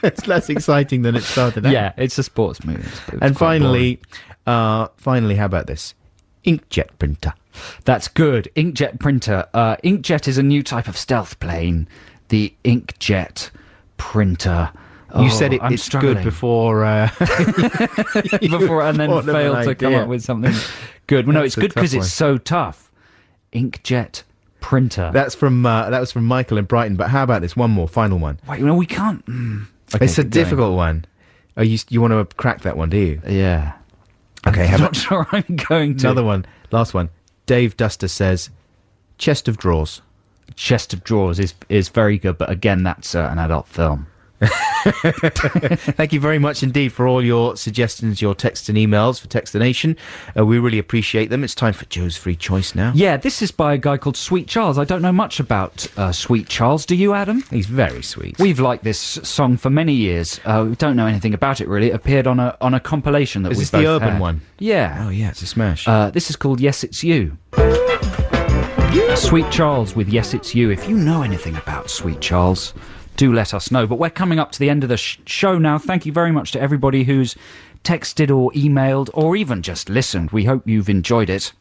It's less exciting than it started out. Yeah, it's a sports movie. And finally, how about this? Inkjet printer. That's good. Inkjet printer. Inkjet is a new type of stealth plane. The inkjet printer. You said it's struggling. good before... before, and then failed to come up with something good. Well, no, it's good because it's so tough. inkjet printer. That was from Michael in Brighton. But how about this one more, final one? Wait, no, we can't. Okay, It's a keep going. difficult one. Oh, you want to crack that one, do you? Yeah. Okay, I'm how not about sure I'm going to. another one? Last one. Dave Duster says, chest of drawers. Chest of Drawers is very good, but again, that's an adult film. Thank you very much indeed for all your suggestions, your texts and emails for Text the Nation. We really appreciate them. It's time for Joe's Free Choice now. Yeah, this is by a guy called Sweet Charles. I don't know much about Sweet Charles. Do you, Adam? He's very sweet. We've liked this song for many years. We don't know anything about it, really. It appeared on a compilation that Is we this both the urban had. one? Yeah. Oh, yeah, it's a smash. This is called Yes It's You. Sweet Charles with Yes It's You. If you know anything about Sweet Charles, do let us know. But we're coming up to the end of the show now. Thank you very much to everybody who's texted or emailed or even just listened. We hope you've enjoyed it.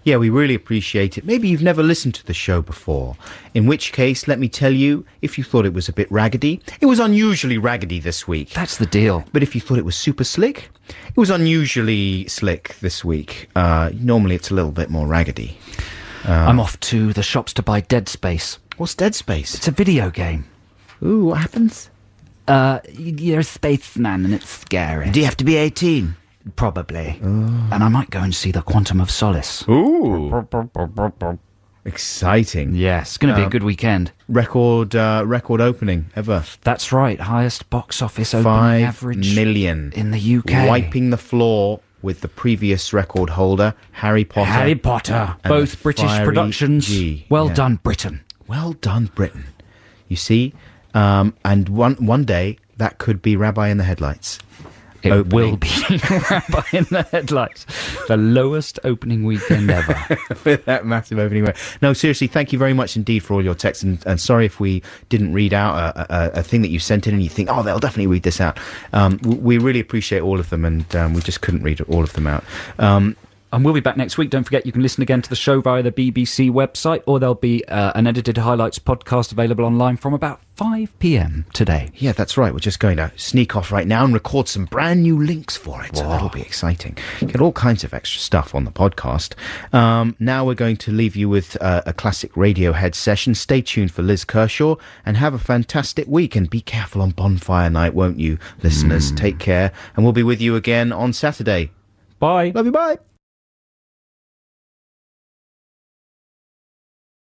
Yeah, we really appreciate it. Maybe you've never listened to the show before, in which case, let me tell you, if you thought it was a bit raggedy, it was unusually raggedy this week. That's the deal. But if you thought it was super slick, it was unusually slick this week. Normally it's a little bit more raggedy. I'm off to the shops to buy Dead Space. What's Dead Space? It's a video game. Ooh, what happens? You're a spaceman and it's scary. Do you have to be 18? Probably. And I might go and see the Quantum of Solace. Ooh. Exciting. Yeah, it's going to be a good weekend. Record opening ever. That's right. Highest box office opening 5 average million. in the UK. Wiping the floor with the previous record holder, Harry Potter. Harry Potter. and Both the British Fiery productions. G. Well Yeah. done, Britain. Well done, Britain. You see? And one day, that could be Rabbi in the Headlights. It Opening. will be Rabbi in the Headlights. The lowest opening weekend ever. With that massive opening. No, seriously, thank you very much indeed for all your texts. And sorry if we didn't read out a thing that you sent in and you think, oh, they'll definitely read this out. We really appreciate all of them, and we just couldn't read all of them out. And we'll be back next week. Don't forget you can listen again to the show via the BBC website, or there'll be an edited highlights podcast available online from about 5 p.m. today. Yeah, that's right. We're just going to sneak off right now and record some brand new links for it. So that'll be exciting. Get all kinds of extra stuff on the podcast. Now we're going to leave you with a classic Radiohead session. Stay tuned for Liz Kershaw and have a fantastic week. And be careful on Bonfire Night, won't you, listeners? Take care. And we'll be with you again on Saturday. Bye. Love you. Bye.